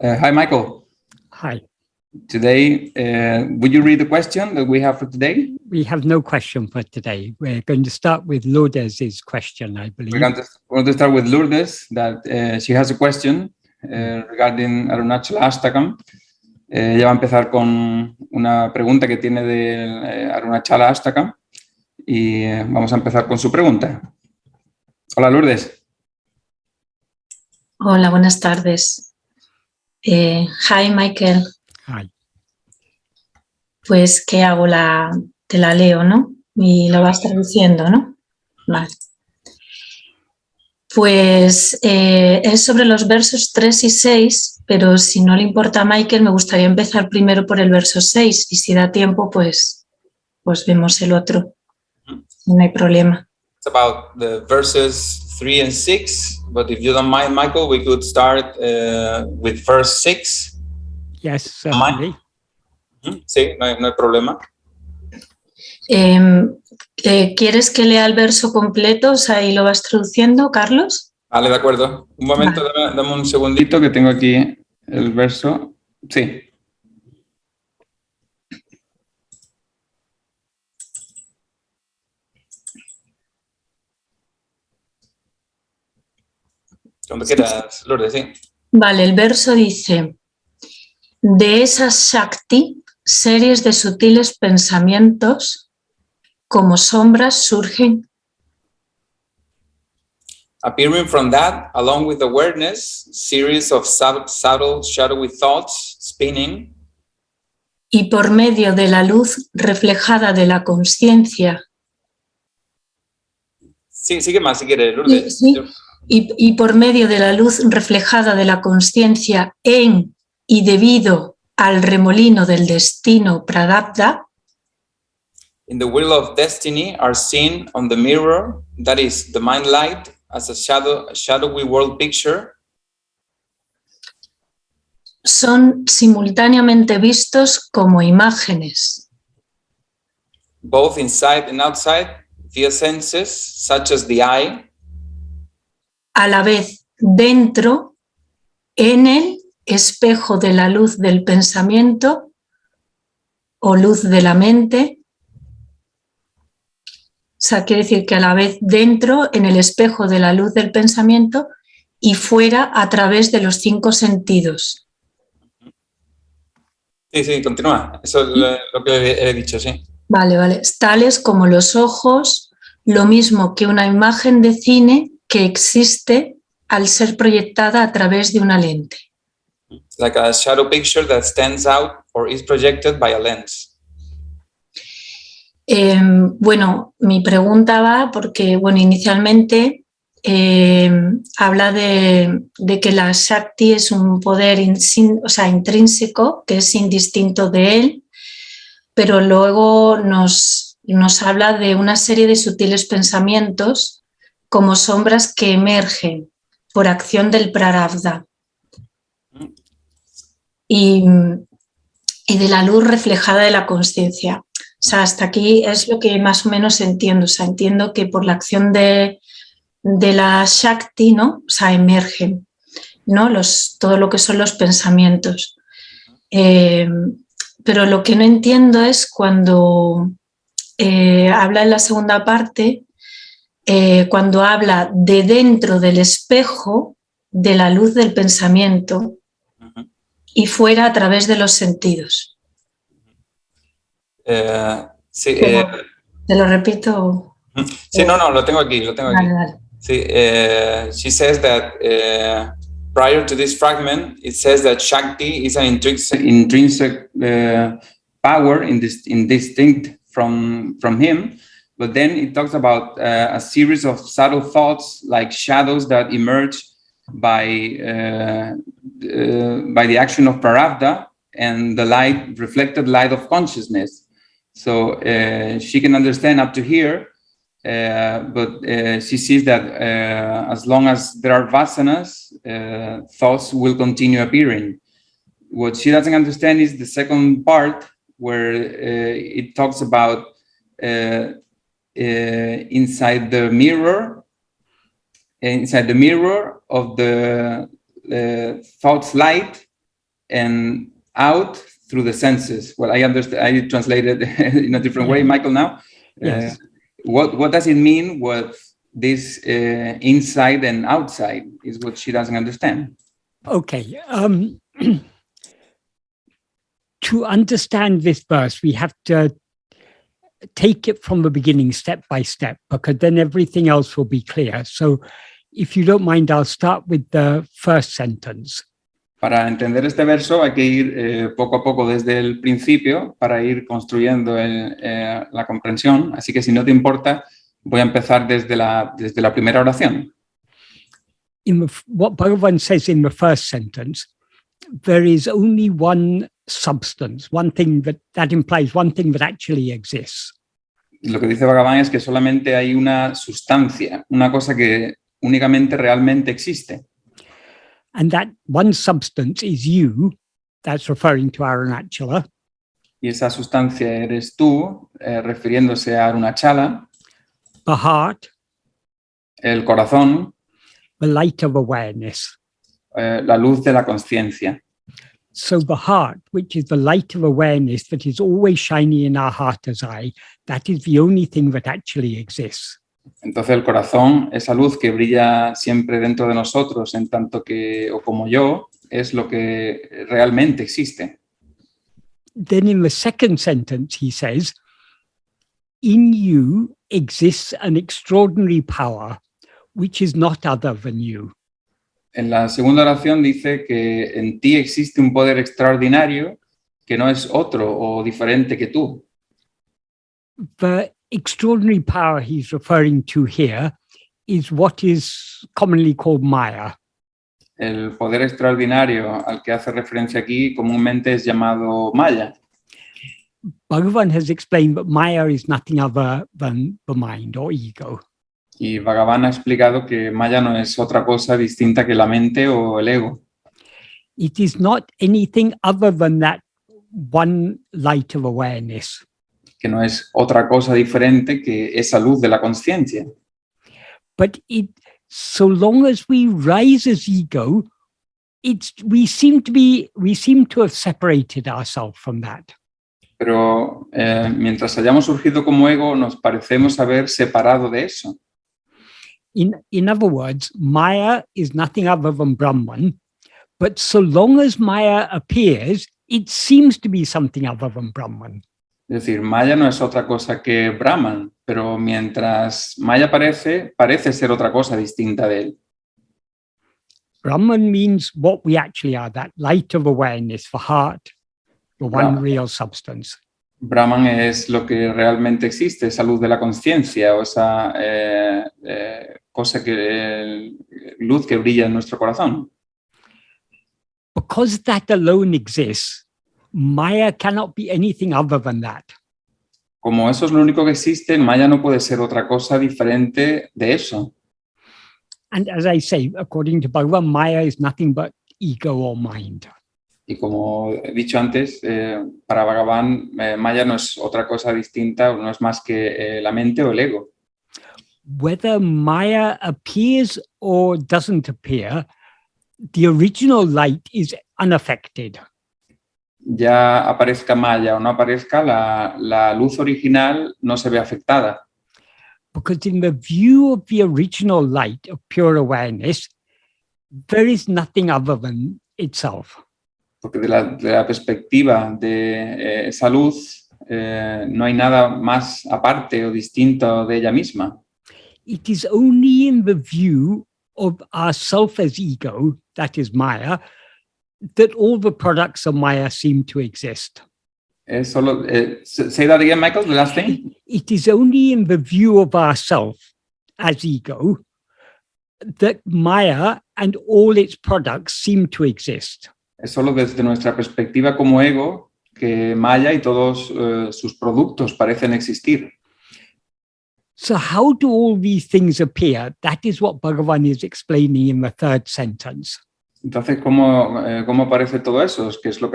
Hi, Michael. Hi. Today, would you read the question that we have for today? We have no question for today. We're going to start with Lourdes's question, I believe. We're going to start with Lourdes, that she has a question regarding Aruṇācala Aṣṭakam. Ella va a empezar con una pregunta que tiene del Aruṇācala Aṣṭakam y vamos a empezar con su pregunta. Hola, Lourdes. Hola, buenas tardes. Hi, Michael. Hi. Pues, ¿qué hago? Te la leo, ¿no? Y lo vas traduciendo, ¿no? Vale. Pues es sobre los versos 3 y 6, pero si no le importa a Michael, me gustaría empezar primero por el verso 6 y si da tiempo, pues vemos el otro. No hay problema. It's about the verses 3 and 6, but if you don't mind, Michael, we could start with verse 6. Yes, certainly. Sí, no hay problema. ¿Quieres que lea el verso completo? O sea, ¿y lo vas traduciendo, Carlos? Vale, de acuerdo. Un momento, vale. Dame un segundito que tengo aquí el verso. Sí. Cuando quieras, Lourdes, sí. Vale, el verso dice: de esas Śatti, series de sutiles pensamientos, como sombras surgen. Appearing from that, along with awareness, series of subtle, shadowy thoughts spinning. Y por medio de la luz reflejada de la conciencia. Sí, sigue más si quieres, Lourdes. Sí. Y por medio de la luz reflejada de la conciencia en y debido al remolino del destino puṛattumor. In the wheel of destiny are seen on the mirror, that is the mind light, as a shadowy world picture. Son simultáneamente vistos como imágenes. Both inside and outside via senses, such as the eye. A la vez dentro, en el espejo de la luz del pensamiento o luz de la mente. O sea, quiere decir que a la vez dentro, en el espejo de la luz del pensamiento y fuera a través de los 5 sentidos. Sí, continúa. Eso es lo que he dicho, sí. Vale. Tales como los ojos, lo mismo que una imagen de cine que existe al ser proyectada a través de una lente. Like a shadow picture that stands out or is projected by a lens. Bueno, mi pregunta va porque, inicialmente habla de que la Śatti es un poder intrínseco, que es indistinto de él, pero luego nos habla de una serie de sutiles pensamientos como sombras que emergen por acción del puṛattumor y de la luz reflejada de la conciencia. O sea, hasta aquí es lo que más o menos entiendo. O sea, entiendo que por la acción de la Śatti, ¿no? O sea, emergen, ¿no? Todo lo que son los pensamientos. Pero lo que no entiendo es cuando habla en la segunda parte, cuando habla de dentro del espejo de la luz del pensamiento y fuera a través de los sentidos. Sí, te lo repito. Sí, no, lo tengo aquí. Vale. Sí, she says that prior to this fragment, it says that Śatti is an intrinsic power distinct from him, but then it talks about a series of subtle thoughts like shadows that emerge by the action of puṛattumor and the reflected light of consciousness. So she can understand up to here, but she sees that as long as there are vasanas, thoughts will continue appearing. What she doesn't understand is the second part, where it talks about inside the mirror of the thoughts light, and out through the senses. Well, I understand. I translated in a different way, Michael. Now, Yes. What does it mean? What this inside and outside is what she doesn't understand. Okay. To understand this verse, we have to take it from the beginning, step by step, because then everything else will be clear. So if you don't mind, I'll start with the first sentence. Para entender este verso hay que ir poco a poco desde el principio para ir construyendo la comprensión. Así que si no te importa, voy a empezar desde la primera oración. What Bhagavan says in the first sentence, there is only one substance, one thing that implies one thing that actually exists. Lo que dice Bhagavan es que solamente hay una sustancia, una cosa que únicamente realmente existe. And that one substance is you. That's referring to Aruṇācala. Y esa sustancia eres tú, refiriéndose a Aruṇācala. The heart. El corazón. The light of awareness. La luz de la conciencia. So the heart, which is the light of awareness that is always shining in our heart as I, that is the only thing that actually exists. Entonces el corazón, esa luz que brilla siempre dentro de nosotros, en tanto que, o como yo, es lo que realmente existe. Then in the second sentence, he says, in you exists an extraordinary power, which is not other than you. En la segunda oración dice que en ti existe un poder extraordinario que no es otro o diferente que tú. The extraordinary power he's referring to here is what is commonly called Maya. El poder extraordinario al que hace referencia aquí comúnmente es llamado Maya. Bhagavan has explained that Maya is nothing other than the mind or ego. Y Bhagavan ha explicado que Maya no es otra cosa distinta que la mente o el ego. It is not anything other than that one light of awareness. Que no es otra cosa diferente que esa luz de la conciencia. But so long as we rise as ego, we seem to have separated ourselves from that. Pero mientras hayamos surgido como ego, nos parecemos haber separado de eso. In other words, Maya is nothing other than Brahman, but so long as Maya appears, it seems to be something other than Brahman. Es decir, Maya no es otra cosa que Brahman, pero mientras Maya aparece, parece ser otra cosa distinta de él. Brahman means what we actually are, that light of awareness, the heart, the one real substance. Brahman es lo que realmente existe, esa luz de la conciencia o esa luz que brilla en nuestro corazón. Because that alone exists, Maya cannot be anything other than that. Como eso es lo único que existe, Maya no puede ser otra cosa diferente de eso. And as I say, according to Bhagavan, Maya is nothing but ego or mind. Y como he dicho antes, para Bhagavan, Maya no es otra cosa distinta, no es más que la mente o el ego. Whether Maya appears or doesn't appear, the original light is unaffected. Ya aparezca Maya o no aparezca, la luz original no se ve afectada. Because in the view of the original light of pure awareness, there is nothing other than itself. Porque de la perspectiva de esa luz, no hay nada más aparte o distinto de ella misma. It is only in the view of ourself as ego, that is Maya, that all the products of Maya seem to exist. Solo, say that again, Michael, the last thing. It is only in the view of ourself as ego that Maya and all its products seem to exist. Es solo desde nuestra perspectiva como ego que Maya y todos sus productos parecen existir. So how do all these things appear? That is what Bhagavan is explaining in the third sentence. Entonces, ¿cómo aparece todo eso? Que es lo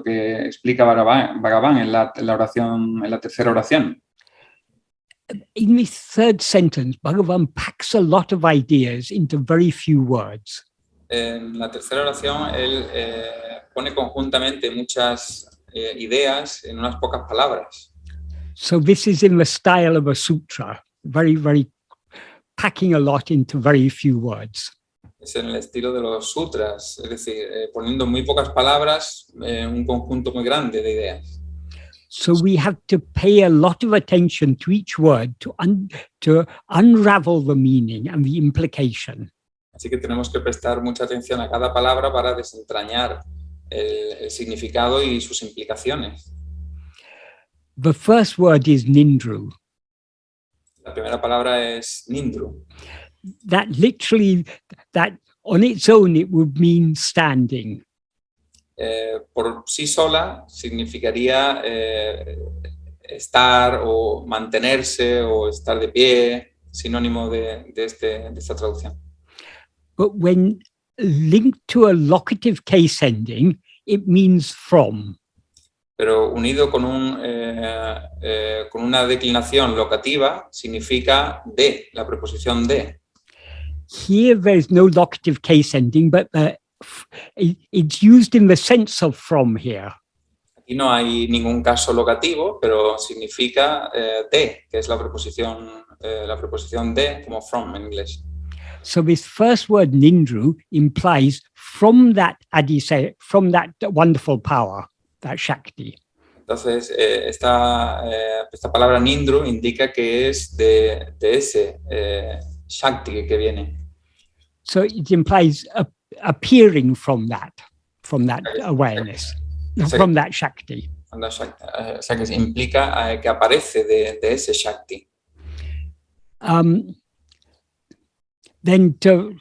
que explica Bhagavan en la tercera oración. In this third sentence, Bhagavan packs a lot of ideas into very few words. En la tercera oración, él pone conjuntamente muchas ideas en unas pocas palabras. So this is in the style of a sutra, very, very packing a lot into very few words. Es en el estilo de los sutras, es decir, poniendo muy pocas palabras un conjunto muy grande de ideas. So we have to pay a lot of attention to each word to unravel the meaning and the implication. Así que tenemos que prestar mucha atención a cada palabra para desentrañar el significado y sus implicaciones. The first word is niṇḍṛu. La primera palabra es niṇḍṛu. That literally, that on its own, it would mean standing. Por sí sola significaría estar o mantenerse o estar de pie, sinónimo de esta traducción. But when linked to a locative case ending, it means from. Pero unido con una declinación locativa significa de, la preposición de. Here there is no locative case ending, but it's used in the sense of from here. Aquí no hay ningún caso locativo, pero significa de, que es la preposición de, como from en inglés. So this first word niṇḍṛu implies from that adisaya, from that wonderful power, that Śatti. Entonces, esta palabra niṇḍṛu indica que es de ese Śatti que viene. So it implies appearing from that awareness, from that Śatti. O sea, que implica que aparece de ese Śatti. Then to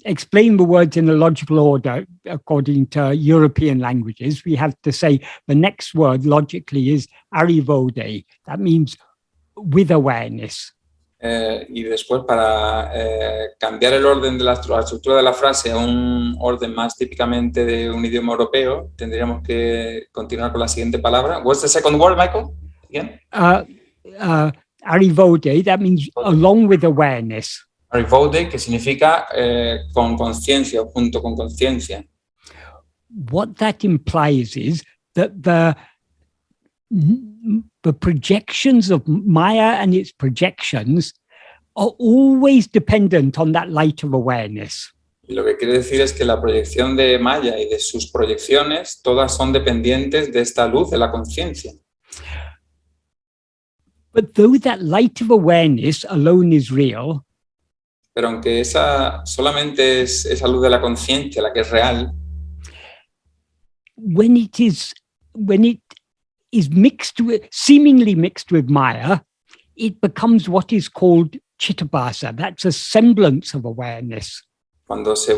explain the words in a logical order, according to European languages, we have to say the next word logically is vōḍē. That means with awareness. Y después, para cambiar el orden de la estructura de la frase a un orden más típicamente de un idioma europeo, tendríamos que continuar con la siguiente palabra. What's the second word, Michael? Again? Vōḍē, that means along with awareness. vōḍē, que significa con conciencia, junto con conciencia. What that implies is that the projections of Maya and its projections are always dependent on that light of awareness. Y lo que quiere decir es que la proyección de Maya y de sus proyecciones todas son dependientes de esta luz de la conciencia. But though that light of awareness alone is real, pero aunque solamente es esa luz de la conciencia la que es real, when it is seemingly mixed with Maya, it becomes what is called chitabhasa. That's a semblance of awareness. Cuando se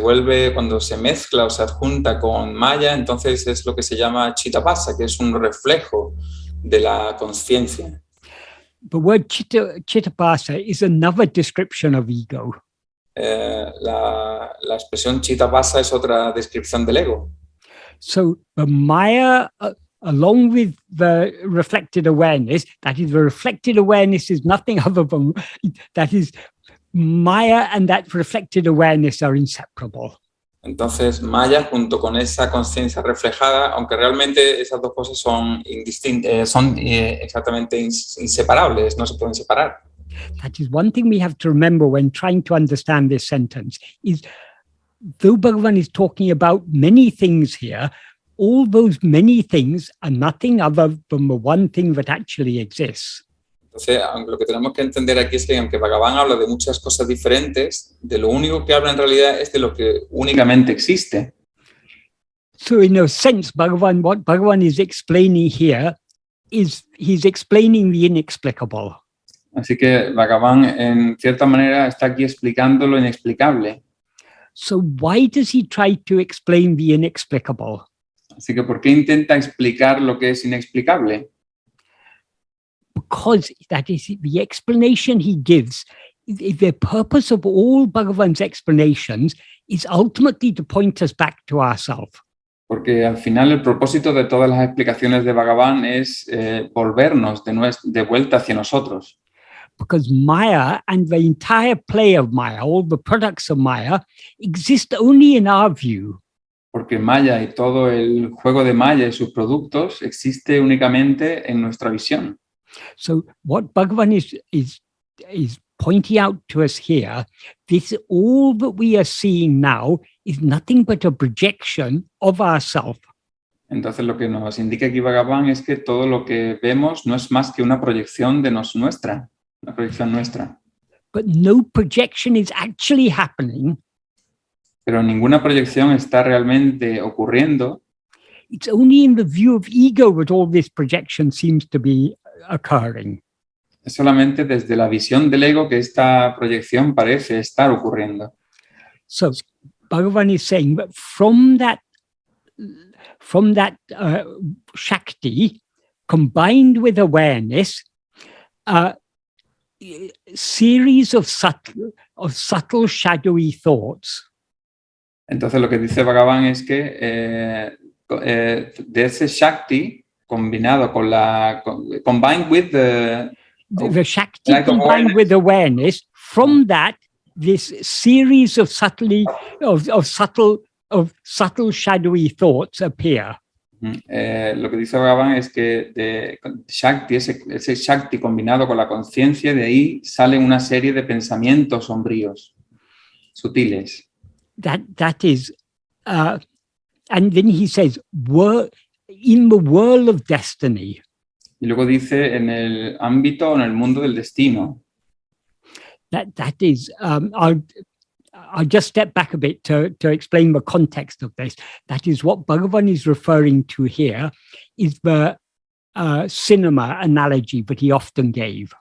mezcla o se adjunta con Maya, entonces es lo que se llama chitabhasa, que es un reflejo de la conciencia. The word chitabhasa is another description of ego. La expresión chitabhasa es otra descripción del ego. So the Maya, along with the reflected awareness, that is, the reflected awareness is nothing other than, that is, Maya and that reflected awareness are inseparable. Entonces, Maya junto con esa conciencia reflejada, aunque realmente esas dos cosas son exactamente inseparables, no se pueden separar. That is one thing we have to remember when trying to understand this sentence, is though Bhagavan is talking about many things here, all those many things are nothing other than the one thing that actually exists. Entonces, lo que tenemos que entender aquí es que aunque Bhagavan habla de muchas cosas diferentes, de lo único que habla en realidad es de lo que únicamente existe. So in a sense, what Bhagavan is explaining here is he's explaining the inexplicable. Así que Bhagavan, en cierta manera, está aquí explicando lo inexplicable. So why does he try to explain the inexplicable? Así que, ¿por qué intenta explicar lo que es inexplicable? Because that is the explanation he gives. The purpose of all Bhagavan's explanations is ultimately to point us back to ourselves. Porque al final el propósito de todas las explicaciones de Bhagavan es volvernos de vuelta hacia nosotros. Because Maya and the entire play of Maya, all the products of Maya, exist only in our view. Porque Maya y todo el juego de Maya y sus productos existe únicamente en nuestra visión. So what Bhagavan is pointing out to us here, this all that we are seeing now is nothing but a projection of ourself. Entonces lo que nos indica aquí Bhagavan es que todo lo que vemos no es más que una proyección de nuestra, una proyección nuestra. But no projection is actually happening. Pero ninguna proyección está realmente ocurriendo. It's only in the view of ego that all this projection seems to be occurring. Es solamente desde la visión del ego que esta proyección parece estar ocurriendo. So Bhagavan is saying that from that Shakti combined with awareness, series of subtle shadowy thoughts. Entonces lo que dice Bhagavan es que de ese Shakti combinado con combined with the Shakti combined with awareness, from that this series of subtle shadowy thoughts appear. Lo que dice Bhagavan es que de Shakti, ese Shakti combinado con la conciencia, de ahí salen una serie de pensamientos sombríos, sutiles. That is, and then he says, in the world of destiny. Y luego dice en el ámbito, en el mundo del destino. That is, I'll just step back a bit to explain the context of this. That is what Bhagavan is referring to here, is the cinema analogy that he often gave.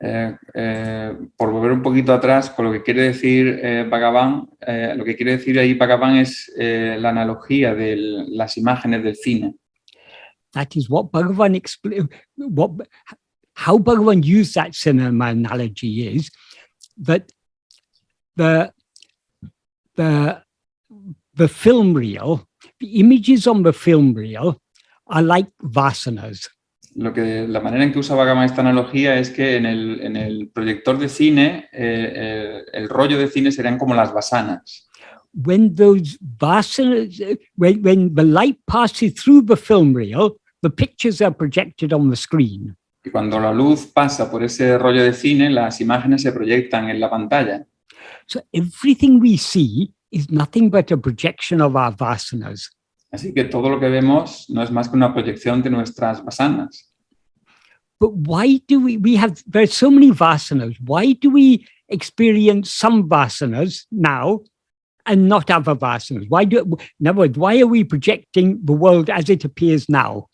Por volver un poquito atrás, con lo que quiere decir Bhagavan, lo que quiere decir ahí Bhagavan es la analogía de las imágenes del cine. That is what Bhagavan explained. How Bhagavan used that cinema analogy is that the film reel, the images on the film reel are like vasanas. La manera en que usa Bhagavan esta analogía es que en el proyector de cine, el rollo de cine serían como las vasanas. When those vasanas, when the light passes through the film reel, the pictures are projected on the screen. Y cuando la luz pasa por ese rollo de cine, las imágenes se proyectan en la pantalla. So everything we see is nothing but a projection of our vasanas. Así que todo lo que vemos no es más que una proyección de nuestras vasanas. But why do there's so many vasanas, why do we experience some vasanas now and not other vasanas? In other words, why are we projecting the world as it appears now?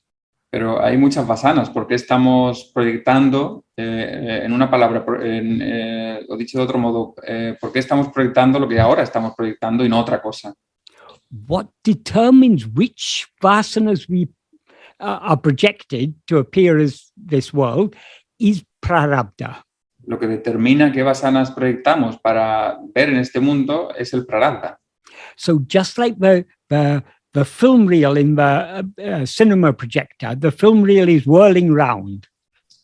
Pero hay muchas vasanas. ¿Por qué estamos proyectando, en una palabra, o dicho de otro modo, por qué estamos proyectando lo que ahora estamos proyectando y no otra cosa? What determines which vasanas we are projected to appear as this world is prarabdha. Lo que determina qué vasanas proyectamos para ver en este mundo es el prarabdha. So just like the film reel in the cinema projector, the film reel is whirling round.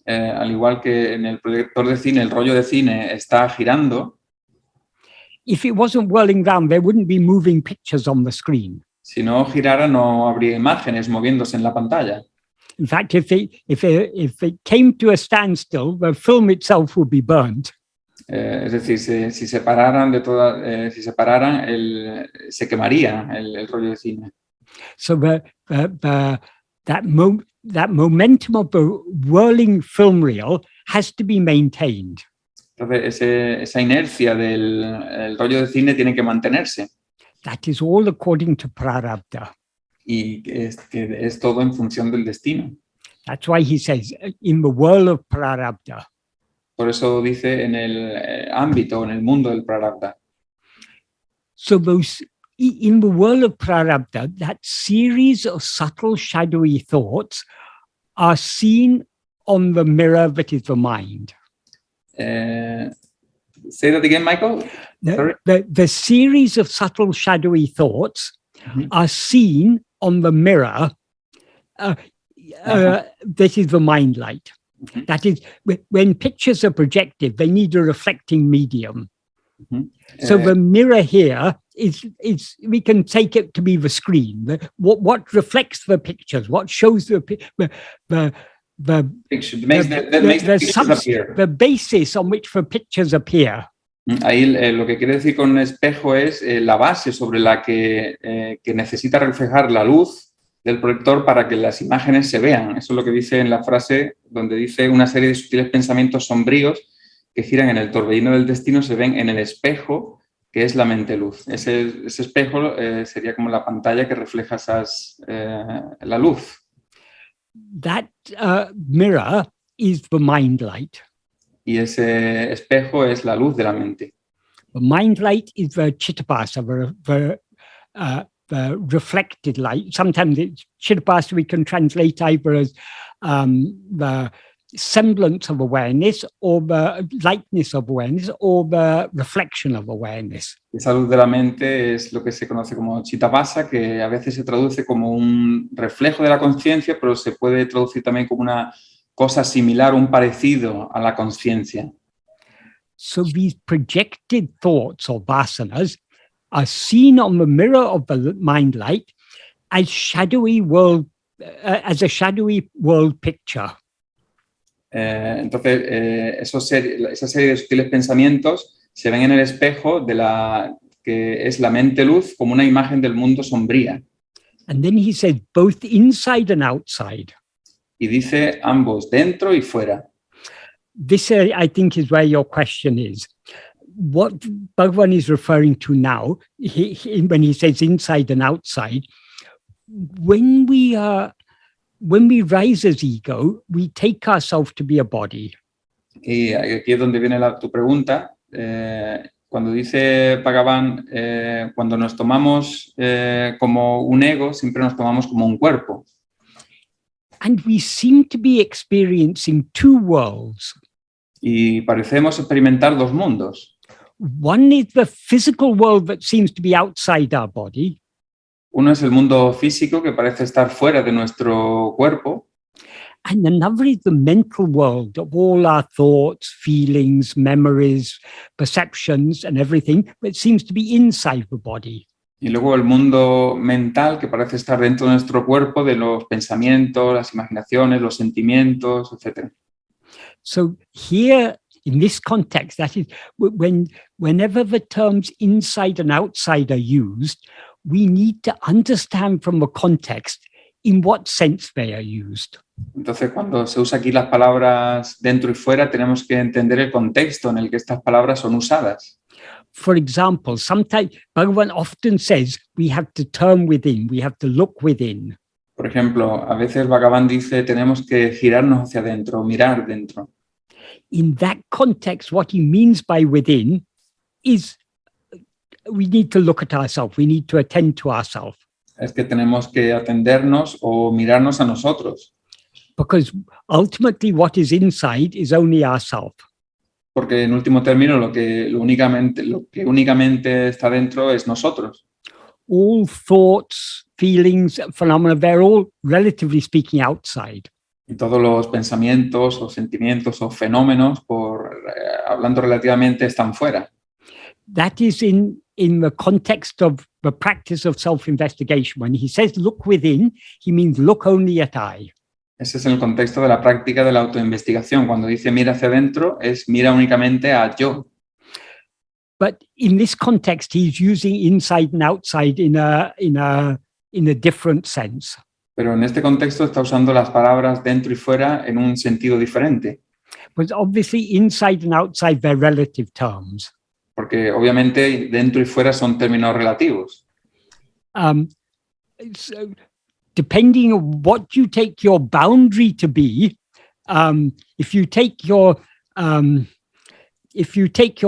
Al igual que en el proyector de cine, el rollo de cine está girando. If it wasn't whirling round, there wouldn't be moving pictures on the screen. Si no girara, no habría imágenes moviéndose en la pantalla. In fact, if it came to a standstill, the film itself would be burnt. Es decir, si se pararan se quemaría el rollo de cine. So that momentum of the whirling film reel has to be maintained. Entonces, esa inercia del rollo de cine tiene que mantenerse. That is all according to prarabdha. Y es todo en función del destino. That's why he says, in the world of prarabdha. Por eso dice en el ámbito, en el mundo del prarabdha. So in the world of prarabdha, that series of subtle shadowy thoughts are seen on the mirror that is the mind. Say that again, Michael. The series of subtle shadowy thoughts are seen on the mirror. This is the mind light. That is, when pictures are projected, they need a reflecting medium. So the mirror here we can take it to be the screen. What reflects the pictures? What shows the basis on which the pictures appear. Ahí lo que quiere decir con un espejo es la base sobre la que necesita reflejar la luz del proyector para que las imágenes se vean. Eso es lo que dice en la frase donde dice una serie de sutiles pensamientos sombríos que giran en el torbellino del destino se ven en el espejo que es la mente luz. Ese espejo sería como la pantalla que refleja la luz. That mirror is the mind light. Y ese espejo es la luz de la mente. The mind light is the chittapasa, the reflected light. Sometimes chittapasa we can translate either as the semblance of awareness or the lightness of awareness or the reflection of awareness. Esa luz de la mente es lo que se conoce como chittapasa, que a veces se traduce como un reflejo de la conciencia, pero se puede traducir también como una cosa similar, un parecido a la conciencia. So these projected thoughts or vasanas are seen on the mirror of the mind light as a shadowy world picture. Entonces, esa serie de sutiles pensamientos se ven en el espejo de que es la mente luz como una imagen del mundo sombría. And then he says both inside and outside. Y dice ambos, dentro y fuera. This, I think, is where your question is. What Bhagavan is referring to now, when he says inside and outside, when we rise as ego, we take ourselves to be a body. Y aquí es donde viene tu pregunta. Cuando dice Bhagavan, cuando nos tomamos como un ego, siempre nos tomamos como un cuerpo. And we seem to be experiencing two worlds. Y parecemos experimentar dos mundos. One is the physical world that seems to be outside our body. Uno es el mundo físico que parece estar fuera de nuestro cuerpo. And another is the mental world of all our thoughts, feelings, memories, perceptions, and everything that seems to be inside the body. Y luego el mundo mental que parece estar dentro de nuestro cuerpo, de los pensamientos, las imaginaciones, los sentimientos, etc. So here, in this context, that is, whenever the terms inside and outside are used, we need to understand from the context in what sense they are used. Entonces, cuando se usa aquí las palabras dentro y fuera, tenemos que entender el contexto en el que estas palabras son usadas. For example, sometimes Bhagavan often says we have to turn within, we have to look within. Por ejemplo, a veces Bhagavan dice tenemos que girarnos hacia adentro, mirar dentro. In that context, what he means by within is we need to look at ourselves, we need to attend to ourselves. Es que tenemos que atendernos o mirarnos a nosotros. Because ultimately what is inside is only ourself. Porque en último término lo que únicamente está dentro es nosotros. All thoughts, feelings, phenomena, they're all relatively speaking outside. Y todos los pensamientos o sentimientos o fenómenos, hablando relativamente, están fuera. That is in the context of the practice of self-investigation. When he says look within, he means look only at I. Ese es el contexto de la práctica de la autoinvestigación. Cuando dice mira hacia adentro, es mira únicamente a yo. But in this context, he's using inside and outside in a different sense. Pero en este contexto está usando las palabras dentro y fuera en un sentido diferente. But obviously, inside and outside, they're relative terms. Porque obviamente dentro y fuera son términos relativos. So, depending on what you take your boundary to be, if you take your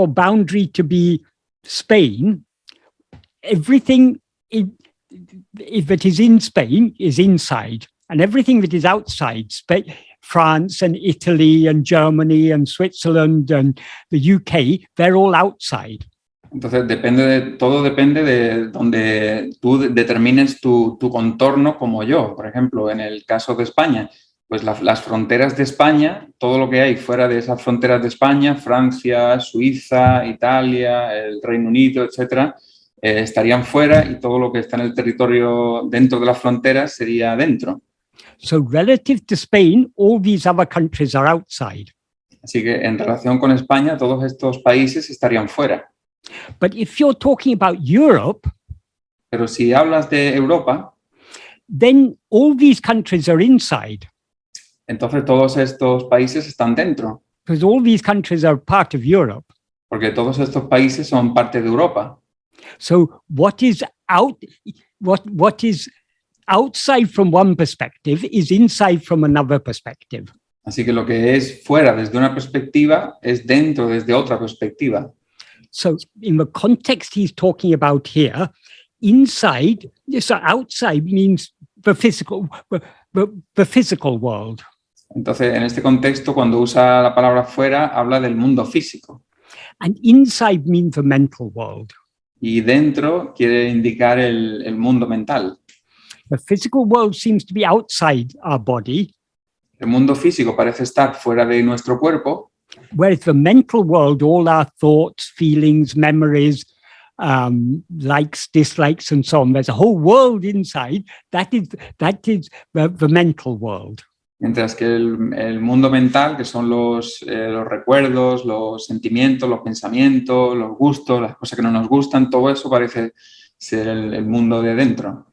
boundary to be Spain, everything if it is in Spain is inside, and everything that is outside Spain, France and Italy and Germany and Switzerland and the UK, they're all outside. Entonces todo depende de donde tú determines tu contorno como yo. Por ejemplo, en el caso de España, pues las fronteras de España, todo lo que hay fuera de esas fronteras de España, Francia, Suiza, Italia, el Reino Unido, etcétera, estarían fuera y todo lo que está en el territorio dentro de las fronteras sería dentro. So relative to Spain, all these other countries are outside. Así que en relación con España, todos estos países estarían fuera. But if you're talking about Europe, Pero si hablas de Europa, then all these countries are inside, entonces todos estos países están dentro, because all these countries are part of Europe. porque todos estos países son parte de Europa. So what is outside from one perspective is inside from another perspective. Así que lo que es fuera desde una perspectiva es dentro desde otra perspectiva. So in the context he's talking about here, inside, so outside means the physical world. Entonces, en este contexto, cuando usa la palabra fuera, habla del mundo físico. And inside means the mental world. Y dentro quiere indicar el mundo mental. The physical world seems to be outside our body, El mundo físico parece estar fuera de nuestro cuerpo, whereas the mental world, all our thoughts, feelings, memories, likes, dislikes, and so on, there's a whole world inside. That is the mental world. mientras que el mundo mental, que son los recuerdos, los sentimientos, los pensamientos, los gustos, las cosas que no nos gustan, todo eso parece ser el mundo de dentro.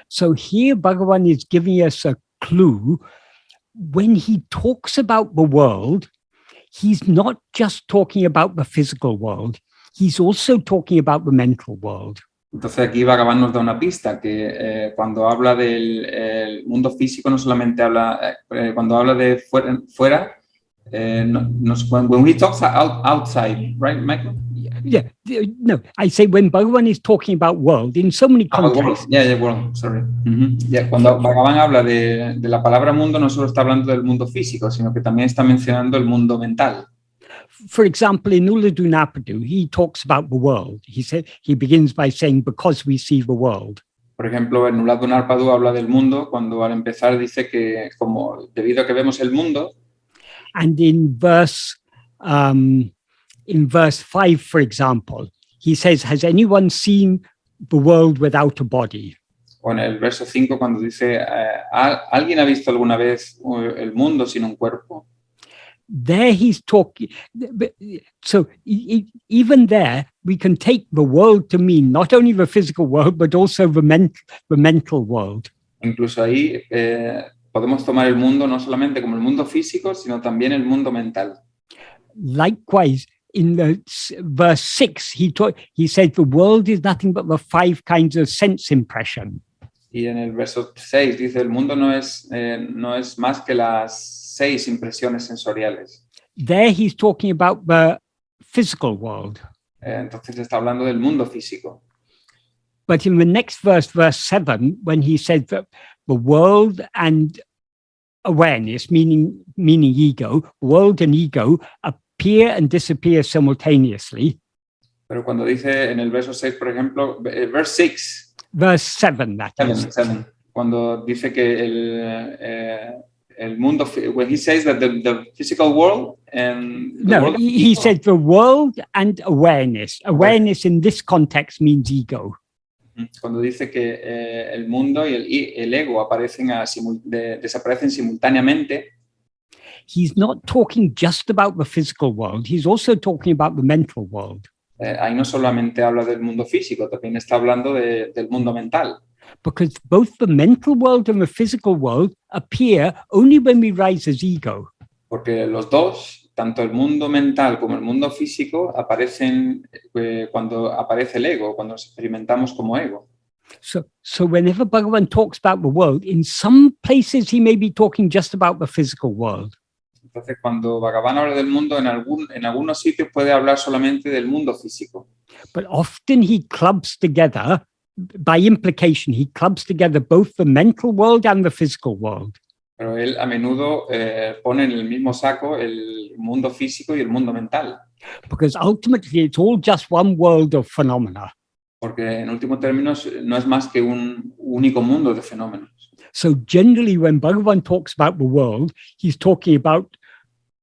So here Bhagavan is giving us a clue. When he talks about the world, he's not just talking about the physical world. He's also talking about the mental world. Entonces aquí Bhagavan nos da una pista que cuando habla del mundo físico no solamente habla, cuando habla de fuera, when he talks outside, right, Michael? Yeah, no, I say when Bhagavan is talking about world in so many contexts. World, sorry. Cuando Bhagavan habla de la palabra mundo, no solo está hablando del mundo físico, sino que también está mencionando el mundo mental. For example, in yuḻaduṉi, he talks about the world. He begins by saying, because we see the world. Por ejemplo, en uṇḍoru habla del mundo, cuando al empezar dice que como debido a que vemos el mundo. And in verse 5, for example, he says, has anyone seen the world without a body? O en el verso 5, cuando dice, ¿alguien ha visto alguna vez el mundo sin un cuerpo? There he's talking, so even there, we can take the world to mean not only the physical world, but also the mental world. Incluso ahí podemos tomar el mundo no solamente como el mundo físico, sino también el mundo mental. Likewise, in the verse 6, he said the world is nothing but the 5 kinds of sense impression. Y en el verso 6 dice, el mundo no es más que las 6 impresiones sensoriales. There he's talking about the physical world. Entonces está hablando del mundo físico. But in the next verse, verse 7, when he said that the world and awareness, meaning ego, world and ego appear and disappear simultaneously. Pero cuando dice en el verso 6, por ejemplo, verse 6. Verse 7, that is. 7, cuando dice que el mundo, when he says that the physical world and the world he said the world and awareness. Awareness in this context means ego. Cuando dice que el mundo y el ego desaparecen simultáneamente. He's not talking just about the physical world. He's also talking about the mental world. Ahí no solamente habla del mundo físico, también está hablando del mundo mental. Because both the mental world and the physical world appear only when we rise as ego. Porque los dos, tanto el mundo mental como el mundo físico, aparecen cuando aparece el ego, cuando nos experimentamos como ego. So whenever Bhagavan talks about the world, in some places he may be talking just about the physical world. Entonces, cuando Bhagavan habla del mundo, en algunos sitios puede hablar solamente del mundo físico. But often he clubs together, by implication, he clubs together both the mental world and the physical world. Pero él a menudo pone en el mismo saco el mundo físico y el mundo mental. Because ultimately it's all just one world of phenomena. Porque en último término no es más que un único mundo de fenómenos. So generally when Bhagavan talks about the world, he's talking about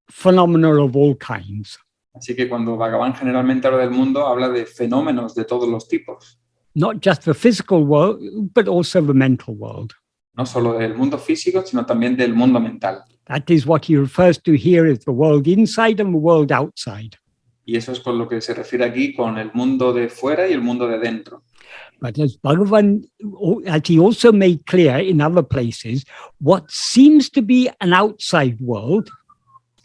phenomena of all kinds. Así que cuando Bhagavan generalmente habla del mundo, habla de fenómenos de todos los tipos. not just the physical world, but also the mental world. No solo del mundo físico, sino también del mundo mental. That is what he refers to here as the world inside and the world outside. Y eso es con lo que se refiere aquí con el mundo de fuera y el mundo de dentro. But as Bhagavan, as he also made clear in other places, what seems to be an outside world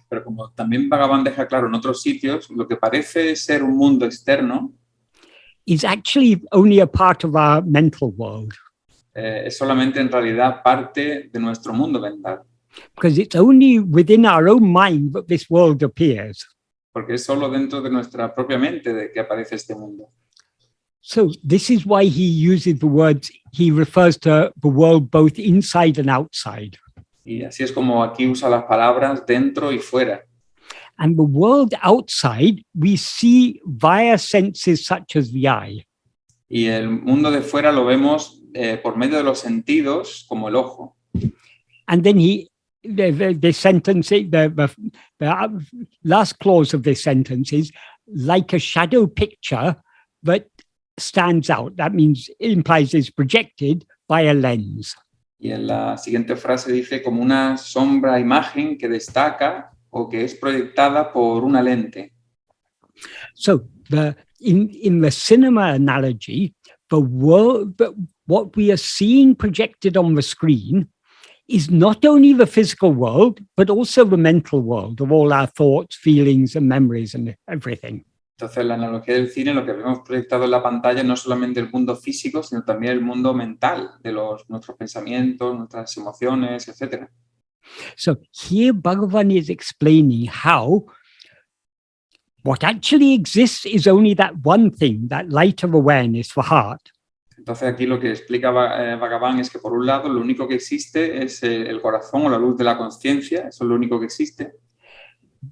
Pero como también Bhagavan deja claro en otros sitios, lo que parece ser un mundo externo is actually only a part of our mental world. Es solamente en realidad parte de nuestro mundo mental. Because it's only within our own mind that this world appears. Porque es solo dentro de nuestra propia mente de que aparece este mundo. So this is why he uses the words, he refers to the world both inside and outside. Y así es como aquí usa las palabras dentro y fuera. And the world outside we see via senses such as the eye. Y el mundo de fuera lo vemos por medio de los sentidos como el ojo. And then the sentence, the last clause of this sentence is like a shadow picture that stands out. That means it implies it's projected by a lens. Y en la siguiente frase dice como una sombra imagen que destaca o que es proyectada por una lente. So in the cinema analogy, the world, what we are seeing projected on the screen is not only the physical world, but also the mental world of all our thoughts, feelings, and memories and everything. Entonces, la analogía del cine, lo que vemos proyectado en la pantalla no es solamente el mundo físico, sino también el mundo mental de nuestros pensamientos, nuestras emociones, etc. So here Bhagavan is explaining how what actually exists is only that one thing, that light of awareness for heart. Entonces aquí lo que explica Bhagavan es que por un lado lo único que existe es el corazón o la luz de la conciencia, eso es lo único que existe.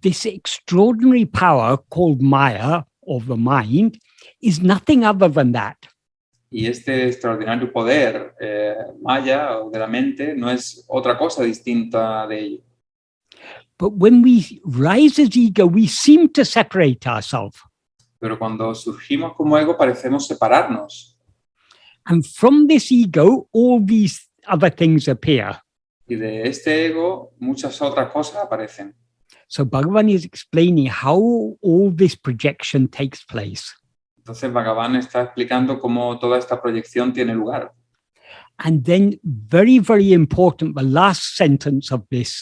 This extraordinary power called Maya, or the mind, is nothing other than that. Y este extraordinario poder maya o de la mente no es otra cosa distinta de ello. But when we rise as ego, we seem to separate ourselves. Pero cuando surgimos como ego parecemos separarnos. And from this ego, all these other things appear. Y de este ego muchas otras cosas aparecen. So Bhagavan is explaining how all this projection takes place. Entonces Bhagavan está explicando cómo toda esta proyección tiene lugar. And then, very, very important, the last sentence of this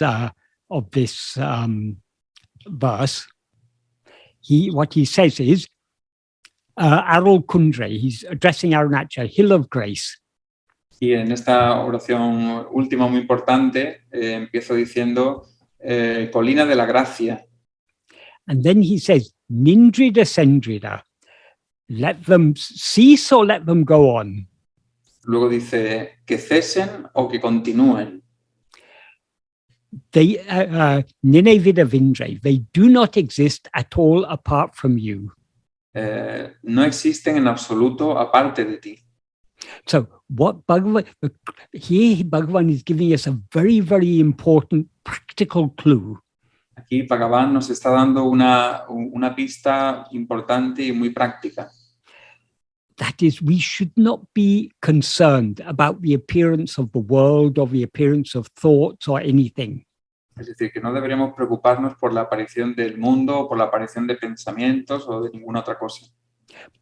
verse, what he says is, Arul Kundre, he's addressing Aruṇācala, Hill of Grace. Y en esta oración última muy importante, empiezo diciendo colina de la gracia. And then he says, niṇḍṛida sendrida, let them cease or let them go on. Luego dice que cesen o que continúen. They niṇaivaṛi, they do not exist at all apart from you. No existen en absoluto aparte de ti. So what Bhagavan is giving us a very, very important practical clue. Aquí Bhagavan nos está dando una pista importante y muy práctica. That is, we should not be concerned about the appearance of the world or the appearance of thoughts or anything. Es decir, que no deberíamos preocuparnos por la aparición del mundo o por la aparición de pensamientos o de ninguna otra cosa.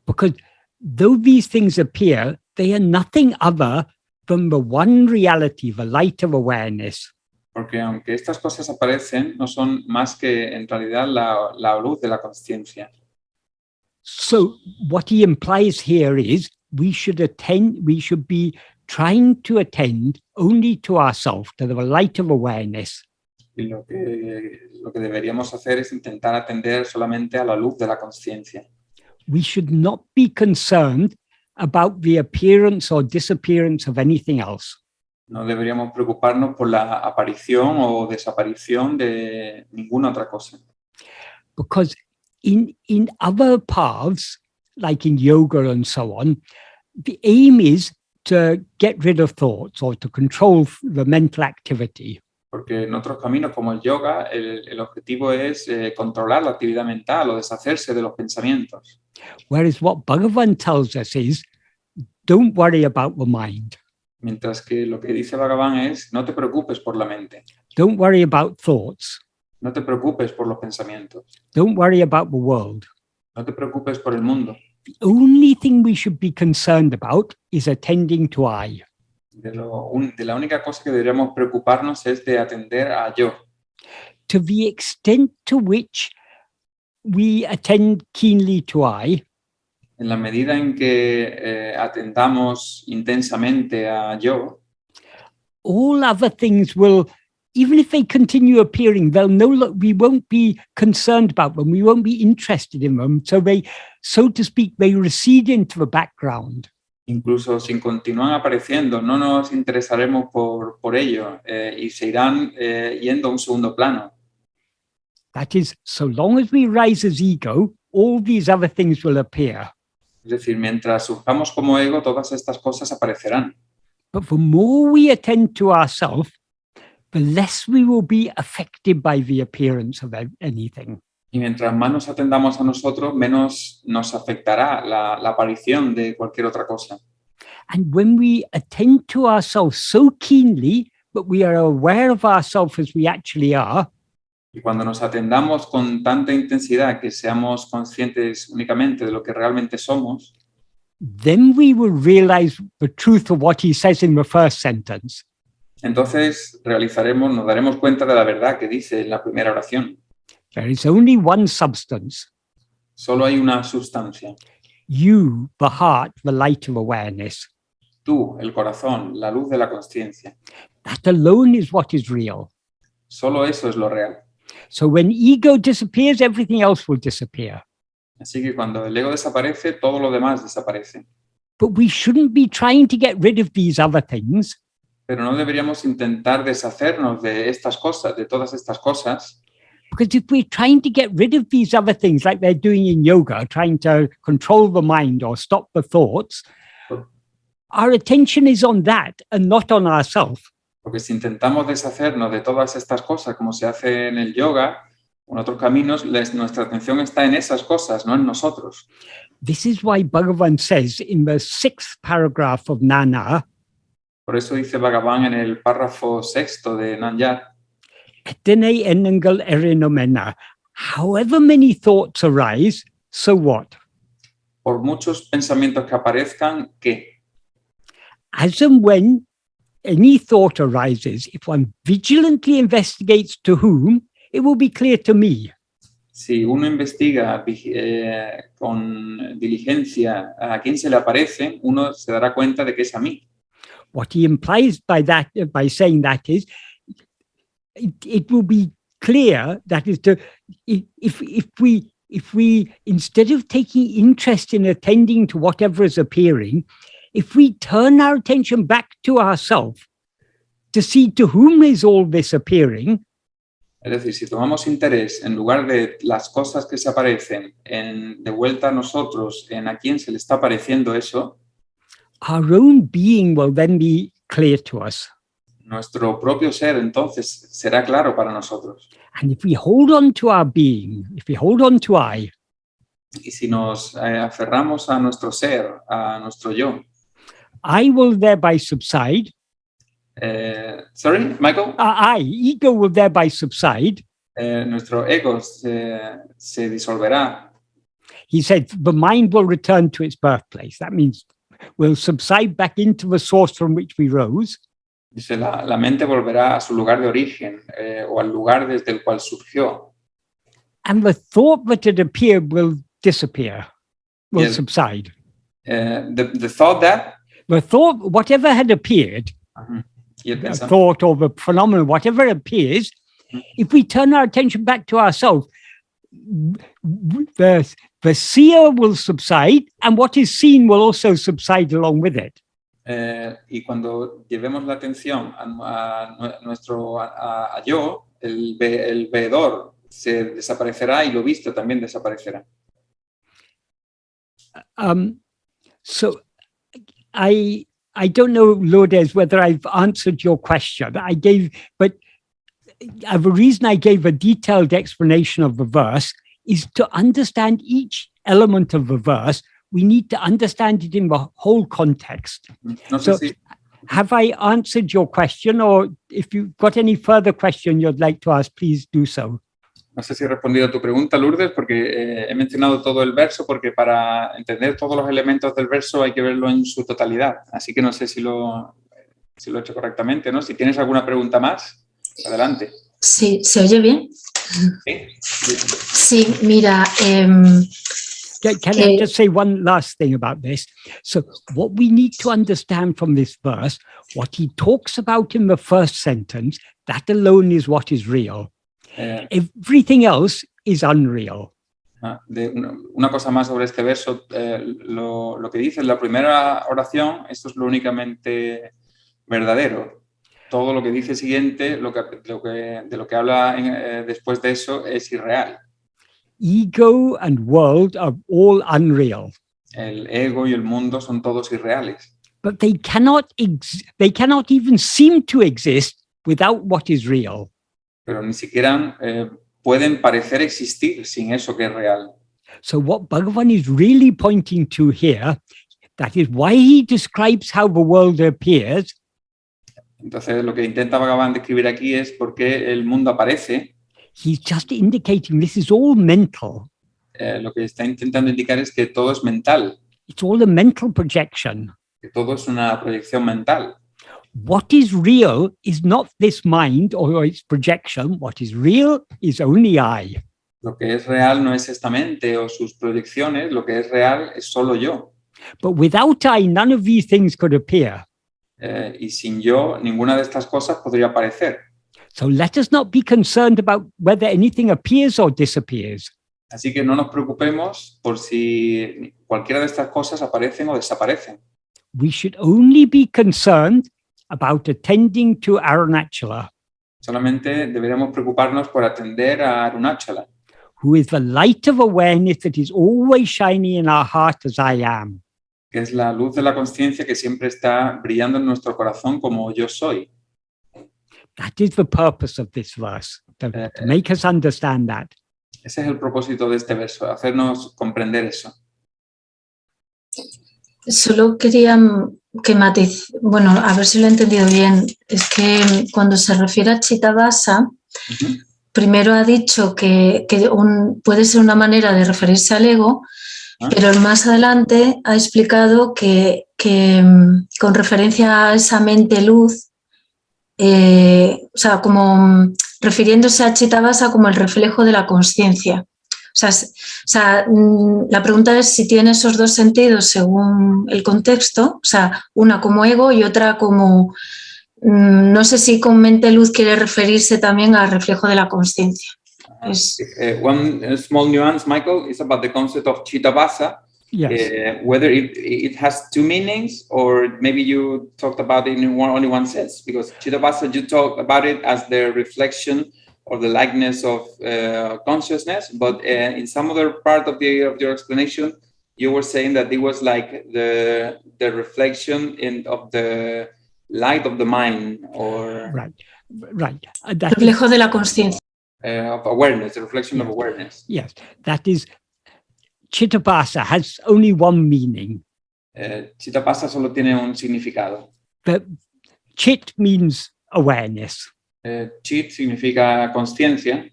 Because though these things appear, they are nothing other than the one reality, the light of awareness. Porque aunque estas cosas aparecen, no son más que en realidad la luz de la conciencia. So what he implies here is we should be trying to attend only to ourselves, to the light of awareness. Y lo que deberíamos hacer es intentar atender solamente a la luz de la conciencia. We should not be concerned about the appearance or disappearance of anything else. No deberíamos preocuparnos por la aparición o desaparición de ninguna otra cosa. Because in other paths, like in yoga and so on, the aim is to get rid of thoughts or to control the mental activity. Porque en otros caminos como el yoga, el objetivo es controlar la actividad mental o deshacerse de los pensamientos. Whereas what Bhagavan tells us is, don't worry about the mind. Mientras que lo que dice Bhagavan es, no te preocupes por la mente, Don't worry about thoughts. no te preocupes por los pensamientos, Don't worry about the world. no te preocupes por el mundo. The only thing we should be concerned about is attending to I. De la única cosa que deberíamos preocuparnos es de atender a yo. To the extent to which we attend keenly to I, En la medida en que atendamos intensamente a yo, all other things will, even if they continue appearing, they'll know we won't be concerned about them, we won't be interested in them. So they, so to speak, they recede into the background. incluso si continúan apareciendo, no nos interesaremos por ello y se irán yendo a un segundo plano. That is, so long as we rise as ego, all these other things will appear. Es decir, mientras surjamos como ego, todas estas cosas aparecerán. But the more we attend to ourselves, the less we will be affected by the appearance of anything. Y mientras más nos atendamos a nosotros, menos nos afectará la aparición de cualquier otra cosa. And when we attend to ourselves so keenly, but we are aware of ourselves as we actually are, Y cuando nos atendamos con tanta intensidad que seamos conscientes únicamente de lo que realmente somos, then we will realize the truth of what he says in the first sentence. entonces nos daremos cuenta de la verdad que dice en la primera oración. There is only one substance. Solo hay una sustancia. You, the heart, the light of awareness. Tú, el corazón, la luz de la consciencia. That alone is what is real. Solo eso es lo real. So when ego disappears, everything else will disappear. Así que cuando el ego desaparece, todo lo demás desaparece. But we shouldn't be trying to get rid of these other things, Pero no deberíamos intentar deshacernos de estas cosas, de todas estas cosas, because if we're trying to get rid of these other things, like they're doing in yoga, trying to control the mind or stop the thoughts, our attention is on that and not on ourselves. porque si intentamos deshacernos de todas estas cosas, como se hace en el yoga o en otros caminos, nuestra atención está en esas cosas, no en nosotros. This is why Bhagavan says in the 6th paragraph of Nana, Por eso dice Bhagavan en el párrafo 6 de Nanyar, "Etene enangal erinomena." However many thoughts arise, so what? por muchos pensamientos que aparezcan, ¿qué? As and when any thought arises, if one vigilantly investigates to whom, it will be clear to me. Si uno investiga con diligencia a quién se le aparece, uno se dará cuenta de que es a mí. What he implies by that, by saying that, is it will be clear that is to if we instead of taking interest in attending to whatever is appearing, if we turn our attention back to ourselves to see to whom is all this appearing, Es decir, si tomamos interés en lugar de las cosas que se aparecen de vuelta a nosotros, en a quién se le está apareciendo eso, our own being will then be clear to us. nuestro propio ser entonces será claro para nosotros. And if we hold on to our being, if we hold on to I, Y si nos aferramos a nuestro ser, a nuestro yo, I will thereby subside. sorry, Michael? Ego will thereby subside. Nuestro ego se disolverá. He said the mind will return to its birthplace. That means we'll subside back into the source from which we rose. Dice, la mente volverá a su lugar de origen o al lugar desde el cual surgió. And the thought that had appeared will disappear, will Yes. subside. The thought that, The thought, whatever had appeared, y el the pensamiento, thought or the phenomenon, whatever appears, if we turn our attention back to ourselves, the seer will subside, and what is seen will also subside along with it. y cuando llevemos la atención a nuestro yo, el veedor se desaparecerá y lo visto también desaparecerá. So I don't know, Lourdes, whether I've answered your question. But the reason I gave a detailed explanation of the verse is to understand each element of the verse we need to understand it in the whole context. No So, sé si, have I answered your question, or if you've got any further question you'd like to ask, please do so. no sé si he respondido a tu pregunta, Lourdes, porque he mencionado todo el verso, porque para entender todos los elementos del verso hay que verlo en su totalidad. Así que no sé si lo he hecho correctamente, ¿no? Si tienes alguna pregunta más, adelante. Sí, ¿se oye bien? Sí. Sí, mira, Can I just say one last thing about this? So what we need to understand from this verse, what he talks about in the first sentence, that alone is what is real. Everything else is unreal. Una cosa más sobre este verso, lo que dice en la primera oración, esto es lo únicamente verdadero. Todo lo que dice siguiente, de lo que habla después de eso, es irreal. Ego and world are all unreal. El ego y el mundo son todos irreales. But they cannot even seem to exist without what is real. Pero ni siquiera pueden parecer existir sin eso que es real. So what Bhagavan is really pointing to here, that is why he describes how the world appears. Entonces, lo que intenta Bhagavan describir aquí es por qué el mundo aparece. He's just indicating this is all mental. Lo que está intentando indicar es que todo es mental, It's all a mental projection. que todo es una proyección mental. What is real is not this mind or its projection. What is real is only I. Lo que es real no es esta mente o sus proyecciones, lo que es real es solo yo. But without I, none of these things could appear. Y sin yo, ninguna de estas cosas podría aparecer. So let us not be concerned about whether anything appears or disappears. Así que no nos preocupemos por si cualquiera de estas cosas aparecen o desaparecen. We should only be concerned about attending to Aruṇācala, Solamente deberemos preocuparnos por atender a Aruṇācala, who is the light of awareness that is always shining in our heart as I am. que es la luz de la conciencia que siempre está brillando en nuestro corazón como yo soy. That is the purpose of this verse, to make us understand that. Ese es el propósito de este verso, hacernos comprender eso. solo quería que bueno, a ver si lo he entendido bien. Es que cuando se refiere a Chitta-vasa, primero ha dicho que puede ser una manera de referirse al ego, pero más adelante ha explicado que con referencia a esa mente luz, o sea, como refiriéndose a Chitta-vasa como el reflejo de la consciencia. O sea, la pregunta es si tiene esos dos sentidos según el contexto, o sea, una como ego y otra como, no sé si con mente luz quiere referirse también al reflejo de la consciencia. One small nuance, Michael, is about the concept of Chitta-vasa. Yes. Whether it has two meanings, or maybe you talked about it in only one sense, because Chitta-vasa, you talk about it as the reflection or the likeness of consciousness, but in some other part of your explanation, you were saying that it was like the reflection of the light of the mind, or right. Reflejo de la conciencia. Of awareness, the reflection of awareness. Yes, that is. Chitta-vasa has only one meaning. Chitta-vasa solo tiene un significado. But chit means awareness. Chit significa conciencia.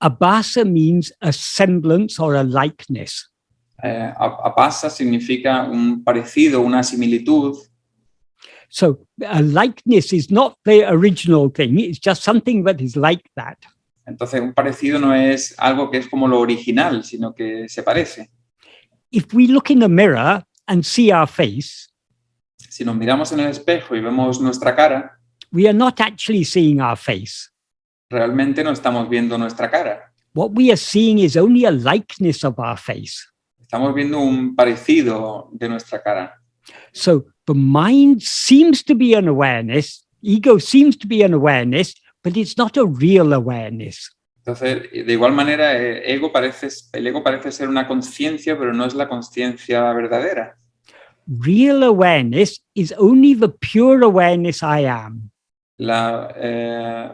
Abhasa means a semblance or a likeness. Abhasa significa un parecido, una similitud. So a likeness is not the original thing, it's just something that is like that. Entonces, un parecido no es algo que es como lo original, sino que se parece. If we look in a mirror and see our face, si nos miramos en el espejo y vemos nuestra cara, we are not actually seeing our face. Realmente no estamos viendo nuestra cara. What we are seeing is only a likeness of our face. Estamos viendo un parecido de nuestra cara. So the mind seems to be an awareness, ego seems to be an awareness, but it's not a real awareness. Entonces, de igual manera, el ego parece ser una conciencia, pero no es la conciencia verdadera. Real awareness is only the pure awareness I am. La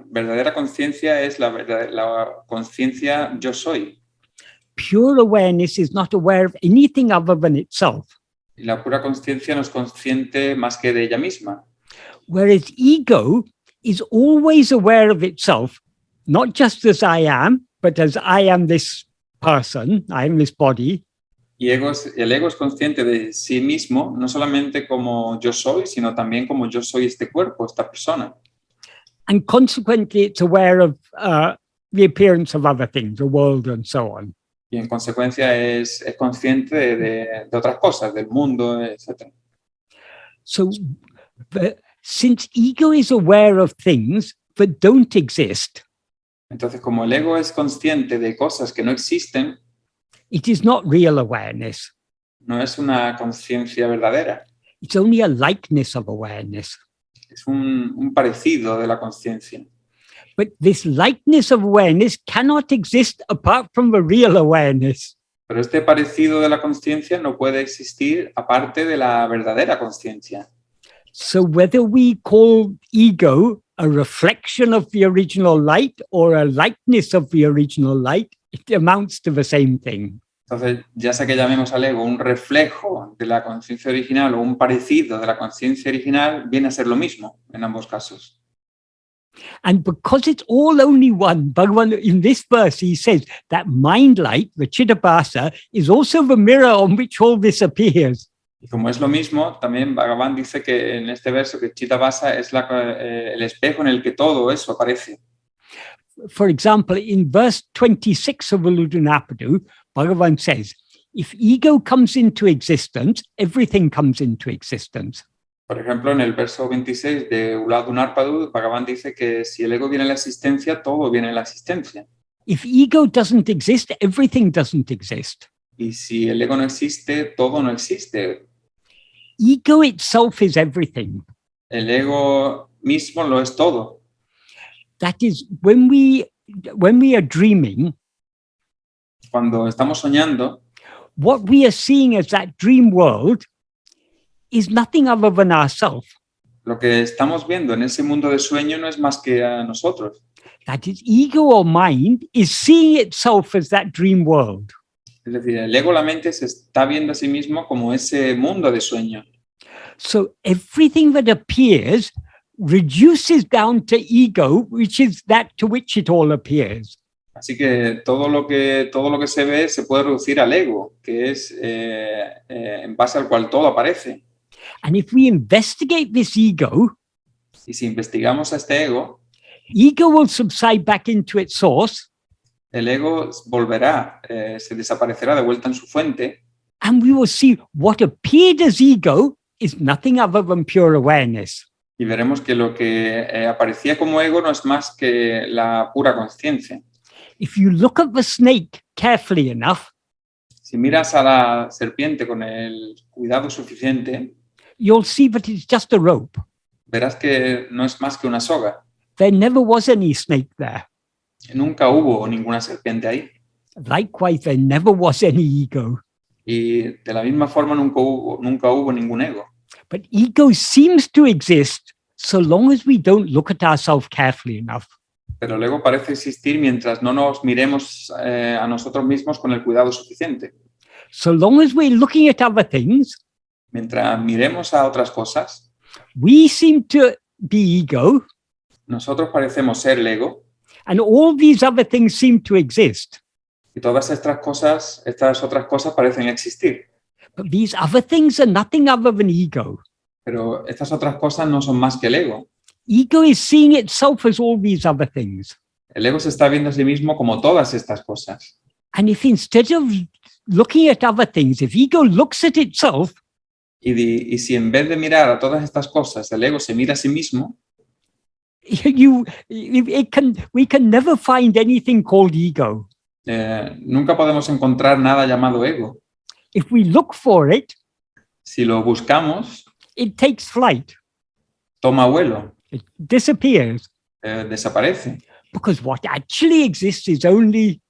verdadera conciencia es la conciencia yo soy. pure awareness is not aware of anything other than itself. Y la pura conciencia no es consciente más que de ella misma. Whereas ego is always aware of itself, not just as I am, but as I am this person, I am this body. Y el ego es consciente de sí mismo, no solamente como yo soy, sino también como yo soy este cuerpo, esta persona. And consequently, it's aware of the appearance of other things, the world and so on. Y en consecuencia es consciente de otras cosas, del mundo, etc. So since ego is aware of things that don't exist, Entonces, como el ego es consciente de cosas que no existen, it is not real awareness. no es una conciencia verdadera, It's only a likeness of awareness. es un parecido de la conciencia. But this likeness of awareness cannot exist apart from the real awareness. Pero este parecido de la conciencia no puede existir aparte de la verdadera conciencia. So whether we call ego a reflection of the original light or a likeness of the original light, it amounts to the same thing. Entonces, ya sea que llamemos al ego un reflejo de la conciencia original o un parecido de la conciencia original, viene a ser lo mismo en ambos casos. And because it's all only one, Bhagavan, in this verse, he says that mind light, the Chitta-bhasa, is also the mirror on which all this appears. Y como es lo mismo, también Bhagavan dice que en este verso que Chitta-bhasa es el espejo en el que todo eso aparece. For example, in verse 26 of Uṇḍoru, Bhagavan says, if ego comes into existence, everything comes into existence. Por ejemplo, en el verso 26 de yuḻaduṉi, Bhagavan dice que si el ego viene a la existencia, todo viene a la existencia. If ego doesn't exist, everything doesn't exist. Y si el ego no existe, todo no existe. Ego itself is everything. El ego mismo lo es todo. That is, when we are dreaming, Cuando estamos soñando, what we are seeing as that dream world is nothing other than ourselves. lo que estamos viendo en ese mundo de sueño no es más que a nosotros. That is, ego or mind is seeing itself as that dream world. Es decir, el ego, la mente, se está viendo a sí mismo como ese mundo de sueño. So everything that appears reduces down to ego, which is that to which it all appears. Así que todo lo que se ve se puede reducir al ego, que es en base al cual todo aparece. And if we investigate this ego, Y si investigamos a este ego will subside back into its source, el ego volverá, se desaparecerá de vuelta en su fuente, and we will see what appeared as ego is nothing other than pure awareness. y veremos que lo que aparecía como ego no es más que la pura conciencia. If you look at the snake carefully enough, Si miras a la serpiente con el cuidado suficiente, you'll see that it's just a rope. verás que no es más que una soga. There never was any snake there. Nunca hubo ninguna serpiente ahí. Likewise, there never was any ego. Y de la misma forma nunca hubo ningún ego. But ego seems to exist so long as we don't look at ourselves carefully enough. Pero el ego parece existir mientras no nos miremos a nosotros mismos con el cuidado suficiente. So long as we're looking at other things, Mientras miremos a otras cosas, we seem to be ego, nosotros parecemos ser el ego and all these other things seem to exist. y todas estas otras cosas parecen existir. But these other things are nothing other than ego. Pero estas otras cosas no son más que el ego. Ego is seeing itself as all these other things. El ego se está viendo a sí mismo como todas estas cosas. And if instead of looking at other things, if ego looks at itself, Y si en vez de mirar a todas estas cosas, el ego se mira a sí mismo, we can never find anything called ego. nunca podemos encontrar nada llamado ego. If we look for it, Si lo buscamos, it takes flight. toma vuelo, It disappears. desaparece. Because what actually exists is only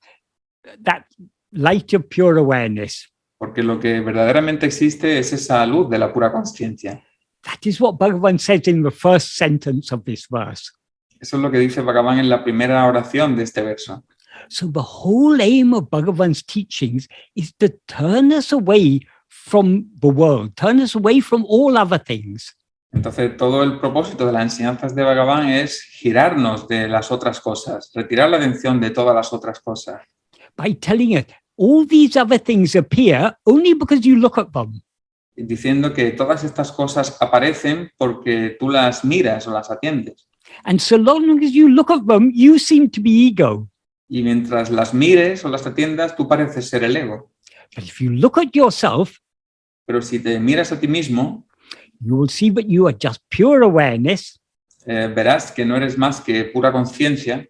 that light of pure awareness. Porque lo que verdaderamente existe es esa luz de la pura conciencia. That is what Bhagavan says in the first sentence of this verse. Eso es lo que dice Bhagavan en la primera oración de este verso. So the whole aim of Bhagavan's teachings is to turn us away from the world, turn us away from all other things. Entonces, todo el propósito de las enseñanzas de Bhagavan es girarnos de las otras cosas, retirar la atención de todas las otras cosas. By telling us all these other things appear only because you look at them. Diciendo que todas estas cosas aparecen porque tú las miras o las atiendes. And so long as you look at them, you seem to be ego. Y mientras las mires o las atiendas, tú pareces ser el ego. But if you look at yourself, Pero si te miras a ti mismo, you will see that you are just pure awareness, verás que no eres más que pura conciencia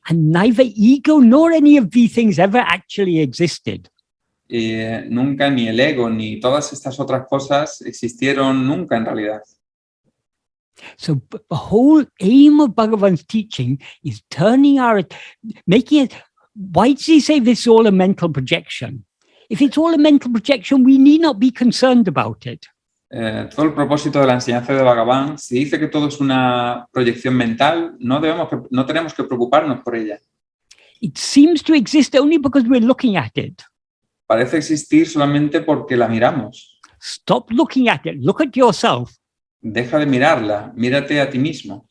and neither ego nor any of these things ever actually existed. y nunca ni el ego ni todas estas otras cosas existieron nunca en realidad. So the whole aim of Bhagavan's teaching is making it, why does he say this is all a mental projection? If it's all a mental projection, we need not be concerned about it. Todo el propósito de la enseñanza de Bhagavan, si dice que todo es una proyección mental, no tenemos que preocuparnos por ella. It seems to exist only because we're looking at it. Parece existir solamente porque la miramos. Stop looking at it. Look at yourself. Deja de mirarla, mírate a ti mismo.